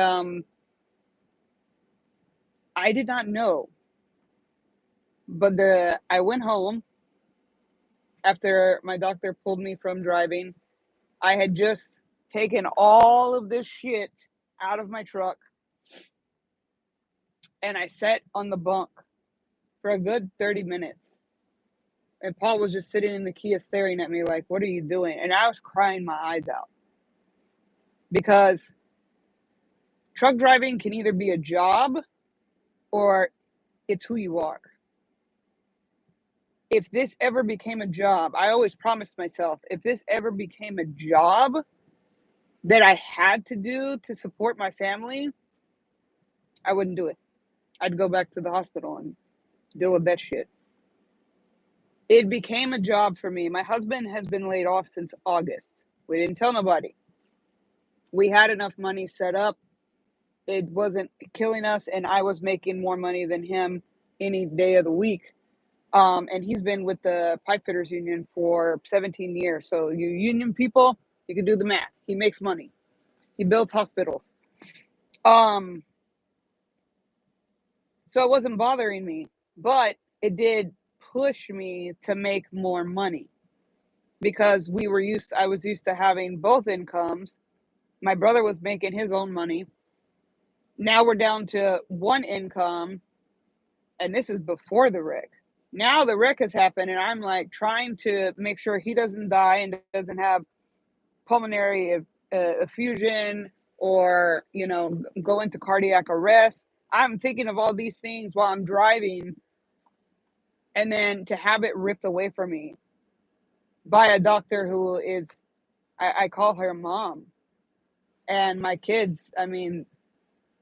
I did not know, but I went home after my doctor pulled me from driving. I had just taken all of this shit out of my truck, and I sat on the bunk for a good 30 minutes. And Paul was just sitting in the Kia staring at me like, what are you doing? And I was crying my eyes out, because truck driving can either be a job or it's who you are. If this ever became a job, I always promised myself, if this ever became a job that I had to do to support my family, I wouldn't do it. I'd go back to the hospital and deal with that shit. It became a job for me. My husband has been laid off since August. We didn't tell nobody. We had enough money set up. It wasn't killing us, and I was making more money than him any day of the week. And he's been with the pipe fitters union for 17 years. So you union people, you can do the math. He makes money. He builds hospitals. Um, so it wasn't bothering me, but it did push me to make more money, because I was used to having both incomes. My brother was making his own money. Now we're down to one income, and this is before the wreck. Now the wreck has happened, and I'm like trying to make sure he doesn't die and doesn't have pulmonary effusion, or go into cardiac arrest. I'm thinking of all these things while I'm driving, and then to have it ripped away from me by a doctor who is, I call her mom. And my kids, I mean,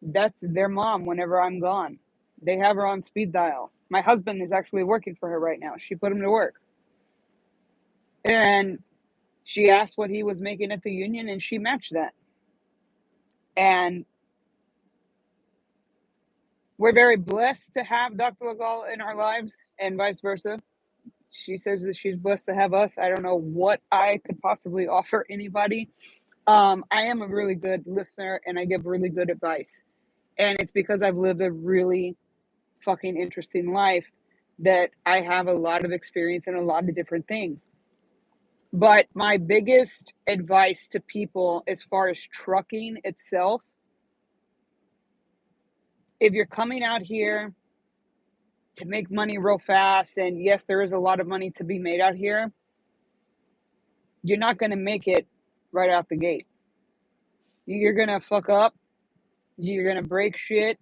that's their mom whenever I'm gone. They have her on speed dial. My husband is actually working for her right now. She put him to work. And she asked what he was making at the union, and she matched that. And we're very blessed to have Dr. Legal in our lives, and vice versa. She says that she's blessed to have us. I don't know what I could possibly offer anybody. I am a really good listener, and I give really good advice. And it's because I've lived a really fucking interesting life that I have a lot of experience in a lot of different things. But my biggest advice to people as far as trucking itself, if you're coming out here to make money real fast, and yes, there is a lot of money to be made out here, you're not going to make it right out the gate. You're going to fuck up. You're going to break shit.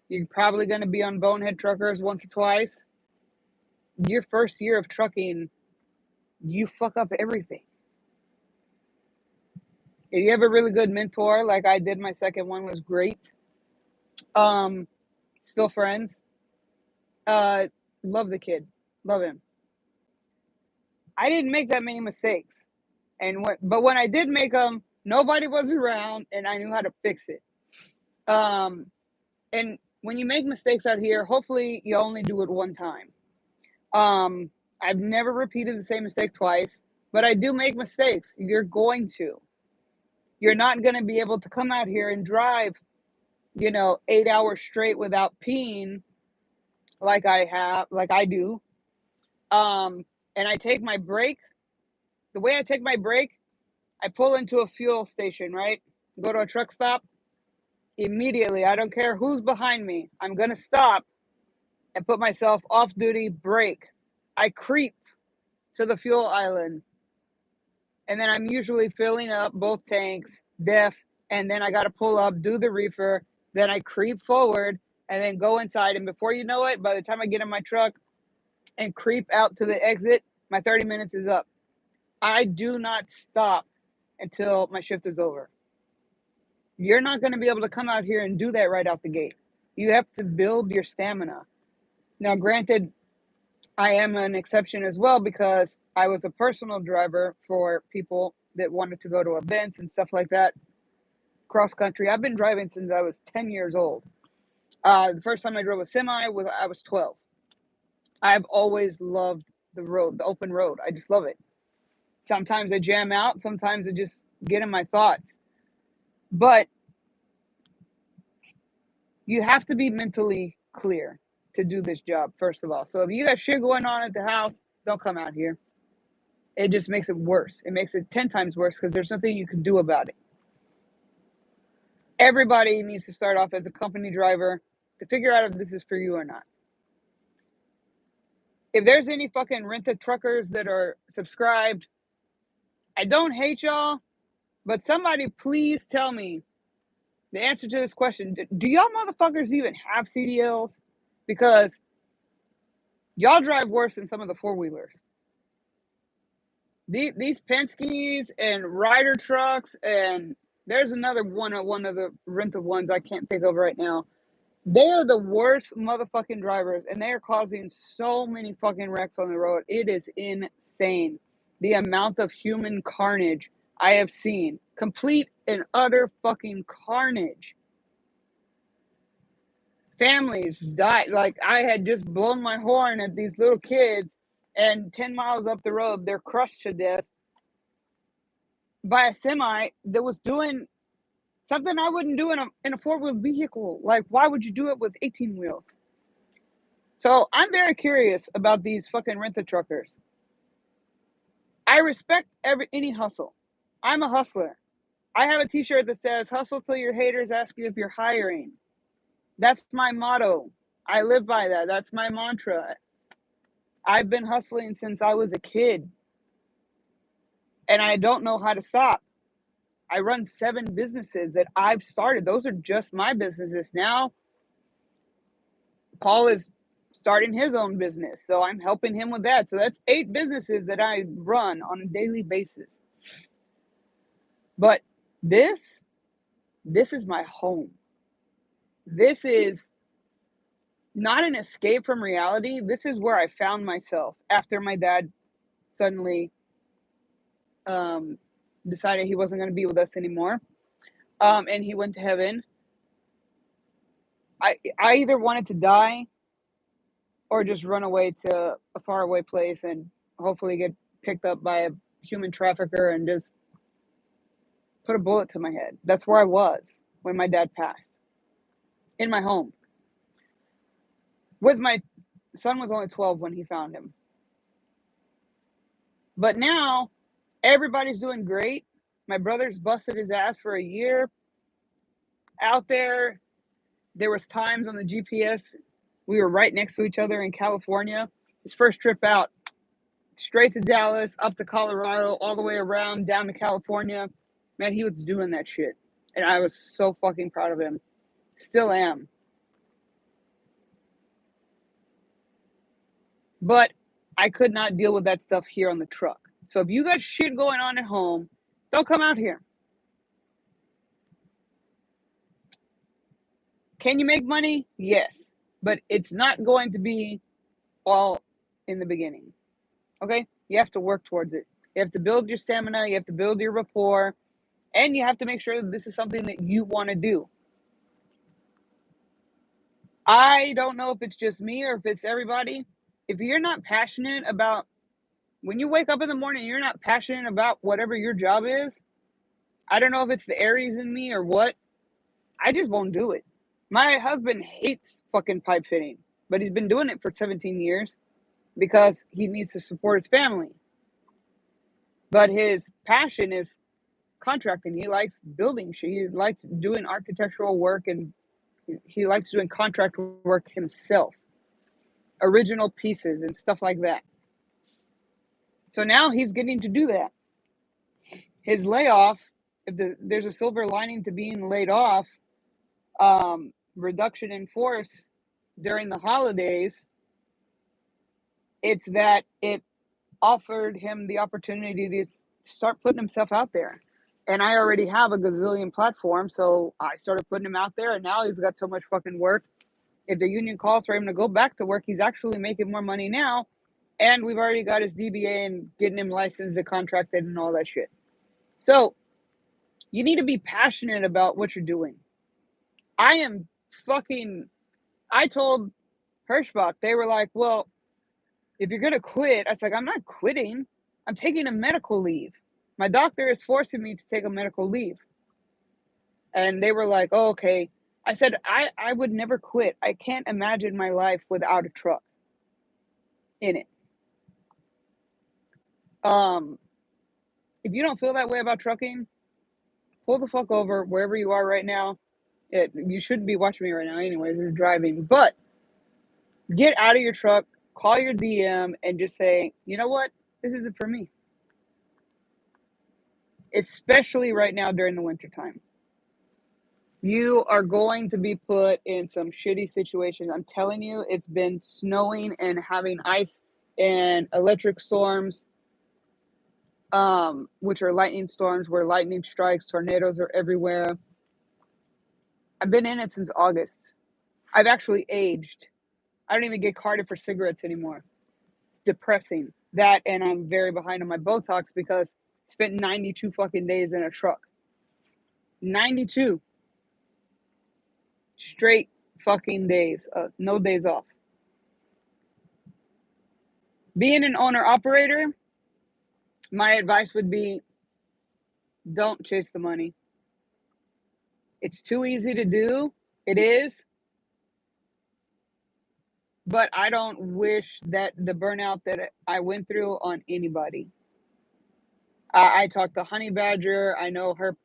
You're probably going to be on Bonehead Truckers once or twice. Your first year of trucking, you fuck up everything. If you have a really good mentor, like I did, my second one was great. Still friends. Love the kid. Love him. I didn't make that many mistakes. But when I did make them, nobody was around, and I knew how to fix it. And when you make mistakes out here, hopefully you only do it one time. I've never repeated the same mistake twice, but I do make mistakes. You're going to. You're not going to be able to come out here and drive, 8 hours straight without peeing like I do. And I take my break. The way I take my break, I pull into a fuel station, right? Go to a truck stop. Immediately, I don't care who's behind me, I'm going to stop and put myself off duty break. I creep to the fuel island, and then I'm usually filling up both tanks, and then I got to pull up, do the reefer, then I creep forward, and then go inside. And before you know it, by the time I get in my truck and creep out to the exit, my 30 minutes is up. I do not stop until my shift is over. You're not going to be able to come out here and do that right out the gate. You have to build your stamina. Now, granted, I am an exception as well, because I was a personal driver for people that wanted to go to events and stuff like that. Cross country. I've been driving since I was 10 years old. The first time I drove a semi I was 12. I've always loved the road, the open road. I just love it. Sometimes I jam out. Sometimes I just get in my thoughts. But you have to be mentally clear to do this job, first of all. So if you got shit going on at the house, don't come out here. It just makes it worse. It makes it 10 times worse because there's nothing you can do about it. Everybody needs to start off as a company driver to figure out if this is for you or not. If there's any fucking rent-a-truckers that are subscribed, I don't hate y'all, but somebody please tell me the answer to this question. Do y'all motherfuckers even have CDLs? Because y'all drive worse than some of the four-wheelers. These Penske's and Ryder trucks, and there's another one of the rental ones I can't think of right now. They are the worst motherfucking drivers, and they are causing so many fucking wrecks on the road. It is insane. The amount of human carnage I have seen. Complete and utter fucking carnage. Families died. Like, I had just blown my horn at these little kids, and 10 miles up the road, they're crushed to death by a semi that was doing something I wouldn't do in a four-wheel vehicle. Like, why would you do it with 18 wheels? So I'm very curious about these fucking rent-a-truckers. I respect any hustle. I'm a hustler. I have a t-shirt that says, hustle till your haters ask you if you're hiring. That's my motto. I live by that. That's my mantra. I've been hustling since I was a kid. And I don't know how to stop. I run 7 businesses that I've started. Those are just my businesses. Now, Paul is starting his own business, so I'm helping him with that. So that's 8 businesses that I run on a daily basis. But this is my home. This is not an escape from reality. This is where I found myself after my dad suddenly decided he wasn't going to be with us anymore, and he went to heaven. I either wanted to die or just run away to a faraway place and hopefully get picked up by a human trafficker and just put a bullet to my head. That's where I was when my dad passed. In my home. With my son was only 12 when he found him. But now, everybody's doing great. My brother's busted his ass for a year. Out there, there was times on the GPS, we were right next to each other in California. His first trip out, straight to Dallas, up to Colorado, all the way around, down to California. Man, he was doing that shit. And I was so fucking proud of him. Still am. But I could not deal with that stuff here on the truck. So if you got shit going on at home, don't come out here. Can you make money? Yes. But it's not going to be all in the beginning. Okay? You have to work towards it. You have to build your stamina. You have to build your rapport. And you have to make sure that this is something that you want to do. I don't know if it's just me or if it's everybody. If you're not passionate about, when you wake up in the morning, you're not passionate about whatever your job is. I don't know if it's the Aries in me or what. I just won't do it. My husband hates fucking pipe fitting, but he's been doing it for 17 years because he needs to support his family. But his passion is contracting. He likes building shit. He likes doing architectural work, and he likes doing contract work himself. Original pieces and stuff like that. So now he's getting to do that. His layoff, if there's a silver lining to being laid off, reduction in force during the holidays, it's that it offered him the opportunity to start putting himself out there. And I already have a gazillion platforms, so I started putting him out there, and now he's got so much fucking work. If the union calls for him to go back to work, he's actually making more money now, and we've already got his DBA and getting him licensed and contracted and all that shit. So you need to be passionate about what you're doing. I told Hirschbach, they were like, well, if you're going to quit, I was like, I'm not quitting. I'm taking a medical leave. My doctor is forcing me to take a medical leave. And they were like, oh, okay. I said, I would never quit. I can't imagine my life without a truck in it. Um, if you don't feel that way about trucking, pull the fuck over wherever you are right now. You shouldn't be watching me right now, anyways. You're driving, but get out of your truck, call your DM, and just say, you know what? This isn't for me. Especially right now during the wintertime. You are going to be put in some shitty situations. I'm telling you, it's been snowing and having ice and electric storms, which are lightning storms where lightning strikes, tornadoes are everywhere. I've been in it since August. I've actually aged. I don't even get carded for cigarettes anymore. It's depressing. That, and I'm very behind on my Botox because I spent 92 fucking days in a truck. 92 straight fucking days. No days off. Being an owner operator, my advice would be don't chase the money. It's too easy to do. It is. But I don't wish that the burnout that I went through on anybody. I talked to Honey Badger. I know her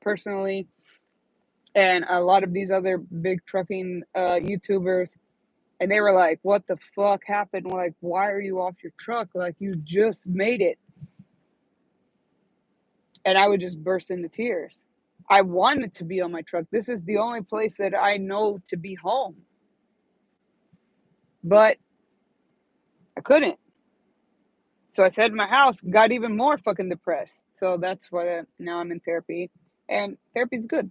personally, and a lot of these other big trucking YouTubers. And they were like, "What the fuck happened? Like, why are you off your truck? Like, you just made it." And I would just burst into tears. I wanted to be on my truck. This is the only place that I know to be home. But I couldn't. So I said my house, got even more fucking depressed. So that's why now I'm in therapy. And therapy's good.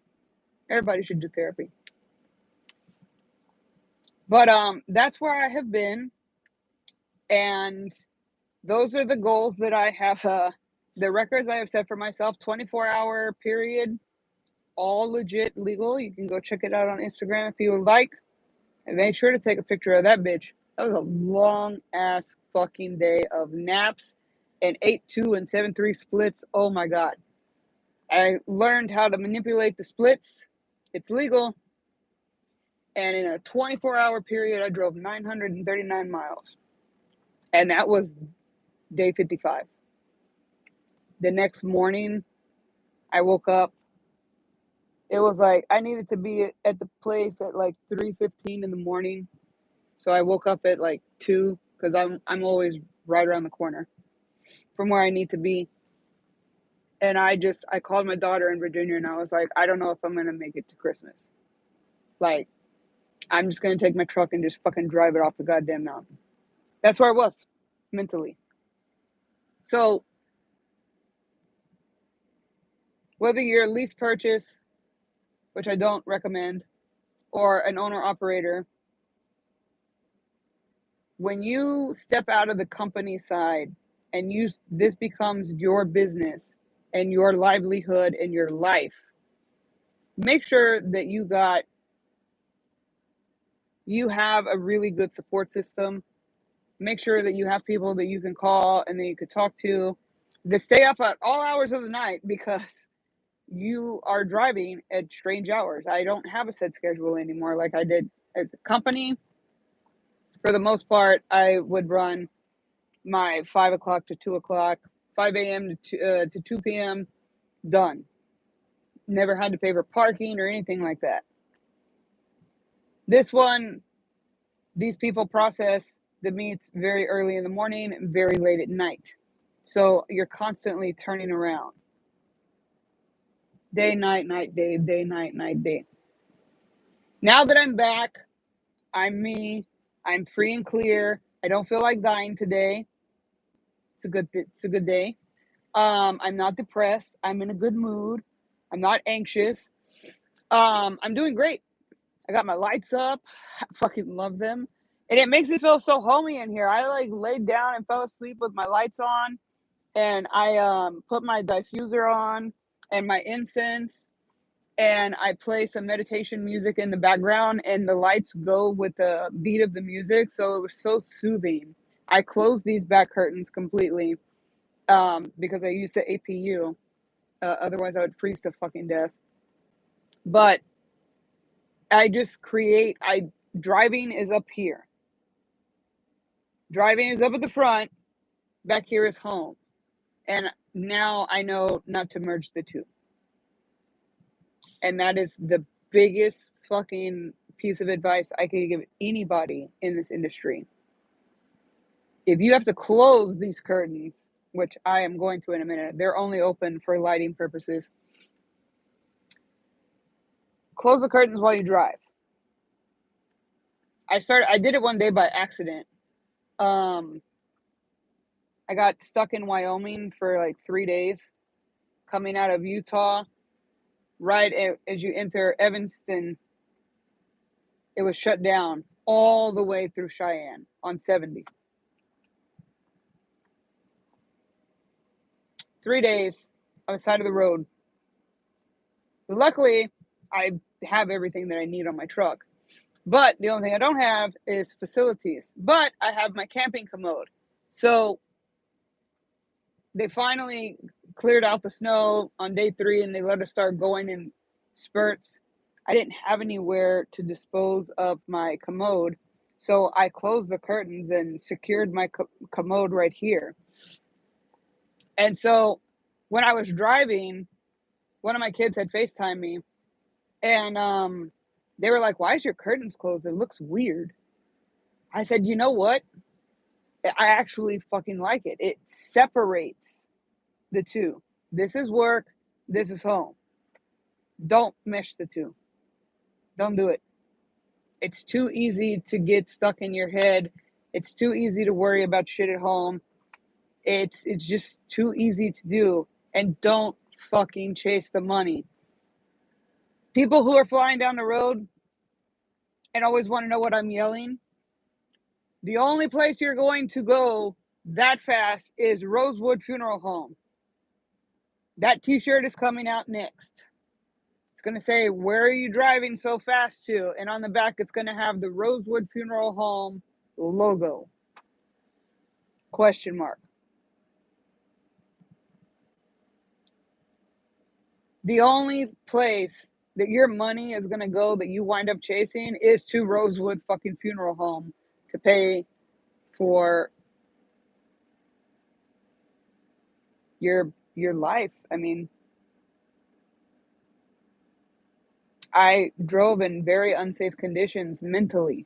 Everybody should do therapy. But that's where I have been. And those are the goals that I have the records I have set for myself, 24-hour period, all legit legal. You can go check it out on Instagram if you would like. And make sure to take a picture of that bitch. That was a long ass fucking day of naps and 8-2 and 7-3 splits. Oh my god. I learned how to manipulate the splits. It's legal. And in a 24-hour period, I drove 939 miles. And that was day 55. The next morning, I woke up. It was like I needed to be at the place at like 3:15 in the morning. So I woke up at like 2 because I'm always right around the corner from where I need to be. And I called my daughter in Virginia and I was like, I don't know if I'm gonna make it to Christmas. Like, I'm just gonna take my truck and just fucking drive it off the goddamn mountain. That's where I was mentally. So whether you're a lease purchase, which I don't recommend, or an owner operator, when you step out of the company side and this becomes your business and your livelihood and your life, make sure that you have a really good support system. Make sure that you have people that you can call and that you could talk to, that stay up at all hours of the night because you are driving at strange hours. I don't have a set schedule anymore like I did at the company. For the most part, I would run my 5 o'clock to 2 o'clock, 5 a.m. to 2 p.m. Done. Never had to pay for parking or anything like that. This one, these people process the meats very early in the morning and very late at night. So you're constantly turning around. Day, night, night, day, day, night, night, day. Now that I'm back, I'm me. I'm free and clear. I don't feel like dying today. It's a good day. I'm not depressed. I'm in a good mood. I'm not anxious. I'm doing great. I got my lights up. I fucking love them. And it makes me feel so homey in here. I like laid down and fell asleep with my lights on, and I put my diffuser on and my incense, and I play some meditation music in the background, and the lights go with the beat of the music, so it was so soothing. I closed these back curtains completely because I used the APU. Otherwise, I would freeze to fucking death. But I just create, driving is up here. Driving is up at the front, back here is home. And now I know not to merge the two. And that is the biggest fucking piece of advice I could give anybody in this industry. If you have to close these curtains, which I am going to in a minute, they're only open for lighting purposes. Close the curtains while you drive. I did it one day by accident. I got stuck in Wyoming for like 3 days coming out of Utah. Right as you enter Evanston, it was shut down all the way through Cheyenne on 70. 3 days on the side of the road. Luckily, I have everything that I need on my truck. But the only thing I don't have is facilities. But I have my camping commode. So they finally cleared out the snow on day 3 and they let us start going in spurts. I didn't have anywhere to dispose of my commode. So I closed the curtains and secured my commode right here. And so when I was driving, one of my kids had FaceTimed me and they were like, "Why is your curtains closed? It looks weird." I said, "You know what? I actually fucking like it. It separates the two. This is work, this is home. Don't mesh the two. Don't do it. It's too easy to get stuck in your head. It's too easy to worry about shit at home. It's just too easy to do. And don't fucking chase the money. People who are flying down the road and always want to know what I'm yelling, the only place you're going to go that fast is Rosewood Funeral Home. That t-shirt is coming out next. It's going to say, "Where are you driving so fast to?" And on the back, it's going to have the Rosewood Funeral Home logo. Question mark. The only place that your money is going to go that you wind up chasing is to Rosewood fucking Funeral Home to pay for your life. I mean, I drove in very unsafe conditions mentally.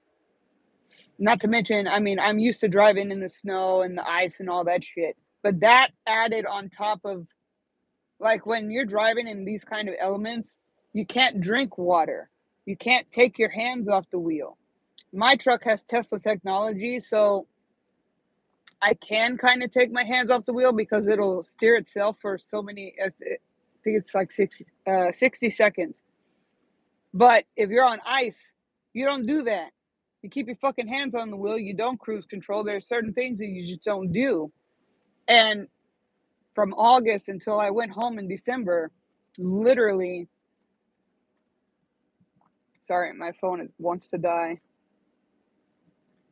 Not to mention, I mean, I'm used to driving in the snow and the ice and all that shit. But that added on top of, like, when you're driving in these kind of elements, you can't drink water. You can't take your hands off the wheel. My truck has Tesla technology, so I can kind of take my hands off the wheel because it'll steer itself for so many, I think it's like 60 seconds. But if you're on ice, you don't do that. You keep your fucking hands on the wheel. You don't cruise control. There's certain things that you just don't do. And from August until I went home in December, literally, sorry, my phone wants to die.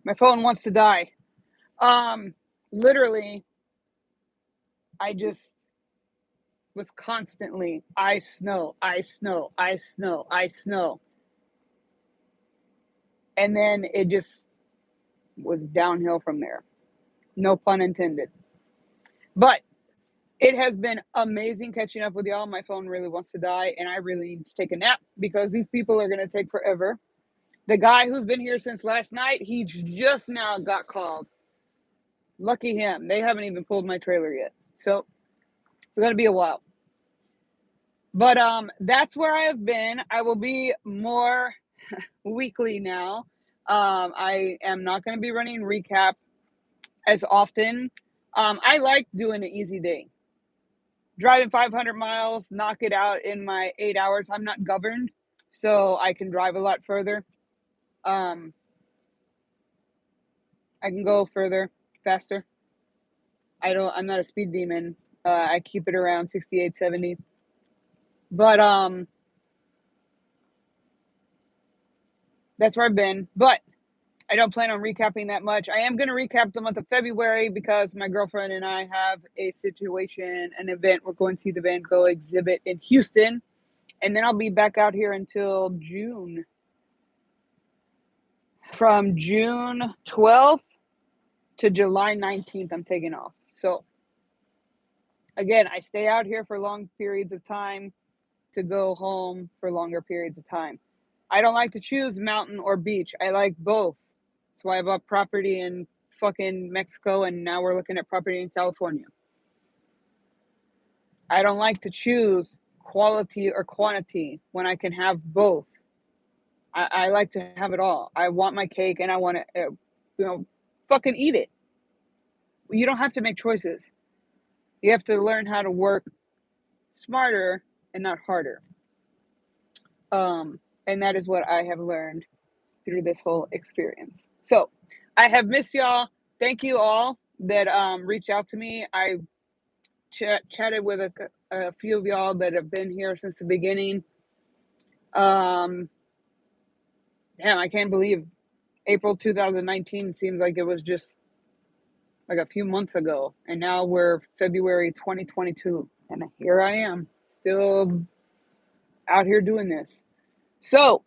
My phone wants to die. Literally, I just was constantly ice, snow, ice, snow, ice, snow, ice, snow. And then it just was downhill from there. No pun intended. But it has been amazing catching up with y'all. My phone really wants to die, and I really need to take a nap because these people are going to take forever. The guy who's been here since last night, he just now got called. Lucky him. They haven't even pulled my trailer yet. So it's going to be a while. But that's where I have been. I will be more weekly now. I am not going to be running recap as often. I like doing an easy day. Driving 500 miles, knock it out in my 8 hours. I'm not governed, so I can drive a lot further. I can go further, faster. I'm not a speed demon. I keep it around 68, 70. But that's where I've been. But I don't plan on recapping that much. I am going to recap the month of February because my girlfriend and I have a situation, an event. We're going to see the Van Gogh exhibit in Houston. And then I'll be back out here until June. From June 12th to July 19th, I'm taking off. So, again, I stay out here for long periods of time to go home for longer periods of time. I don't like to choose mountain or beach. I like both. That's why I bought property in fucking Mexico, and now we're looking at property in California. I don't like to choose quality or quantity when I can have both. I like to have it all. I want my cake and I want to, fucking eat it. You don't have to make choices. You have to learn how to work smarter and not harder. And that is what I have learned through this whole experience. So I have missed y'all. Thank you all that reached out to me. I chatted with a few of y'all that have been here since the beginning. Damn, I can't believe April 2019 seems like it was just like a few months ago, and now we're February 2022, and here I am, still out here doing this. So,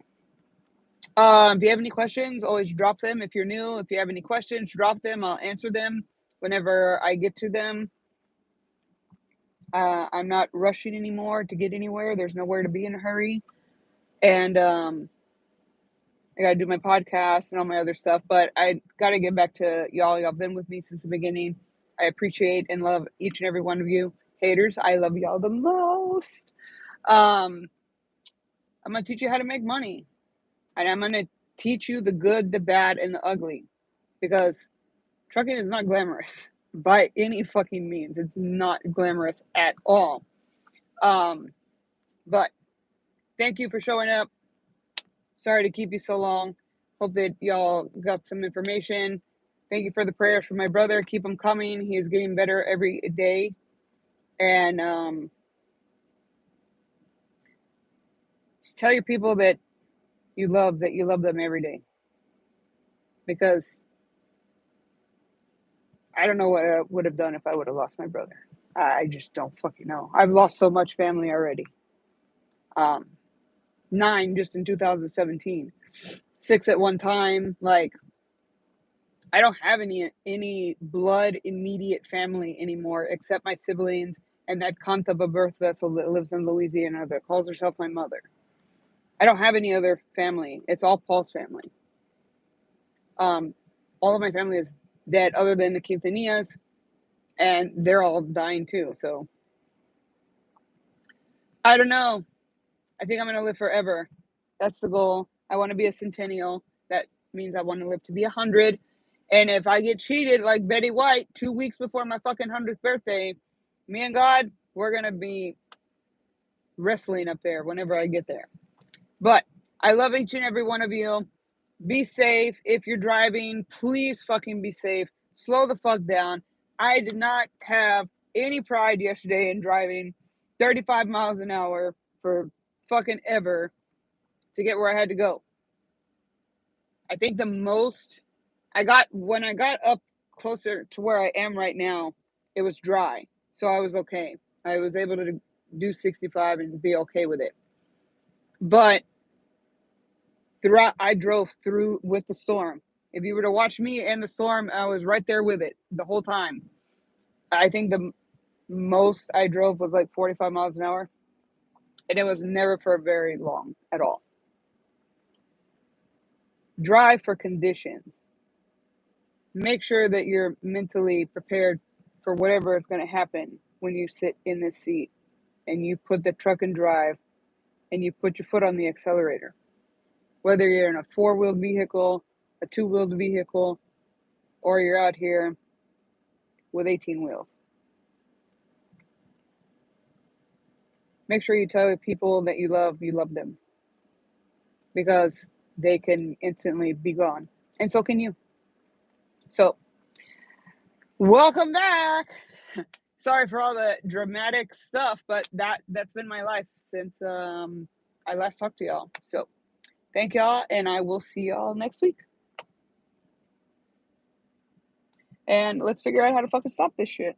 if you have any questions, always drop them. If you're new, if you have any questions, drop them. I'll answer them whenever I get to them. I'm not rushing anymore to get anywhere. There's nowhere to be in a hurry. And I got to do my podcast and all my other stuff, but I got to get back to y'all. Y'all been with me since the beginning. I appreciate and love each and every one of you. Haters, I love y'all the most. I'm going to teach you how to make money. And I'm going to teach you the good, the bad, and the ugly. Because trucking is not glamorous by any fucking means. It's not glamorous at all. But thank you for showing up. Sorry to keep you so long. Hope that y'all got some information. Thank you for the prayers for my brother. Keep them coming. He is getting better every day. And just tell your people that you love them every day. Because I don't know what I would have done if I would have lost my brother. I just don't fucking know. I've lost so much family already. 9 just in 2017. 6 at one time. Like, I don't have any blood immediate family anymore except my siblings and that cunt of a birth vessel that lives in Louisiana that calls herself my mother. I don't have any other family. It's all Paul's family. All of my family is dead other than the Quintanillas, and they're all dying too. So I don't know. I think I'm going to live forever. That's the goal. I want to be a centennial. That means I want to live to be 100. And if I get cheated like Betty White 2 weeks before my fucking 100th birthday, me and God, we're going to be wrestling up there whenever I get there. But I love each and every one of you. Be safe. If you're driving, please fucking be safe. Slow the fuck down. I did not have any pride yesterday in driving 35 miles an hour for fucking ever to get where I had to go. I think the most when I got up closer to where I am right now, it was dry. So I was okay. I was able to do 65 and be okay with it. But I drove through with the storm. If you were to watch me and the storm, I was right there with it the whole time. I think the most I drove was like 45 miles an hour. And it was never for very long at all. Drive for conditions. Make sure that you're mentally prepared for whatever is going to happen when you sit in this seat and you put the truck in drive and you put your foot on the accelerator. Whether you're in a 4-wheeled vehicle, a 2-wheeled vehicle, or you're out here with 18 wheels. Make sure you tell the people that you love them. Because they can instantly be gone. And so can you. So, welcome back. Sorry for all the dramatic stuff, but that's been my life since I last talked to y'all. So, thank y'all, and I will see y'all next week. And let's figure out how to fucking stop this shit.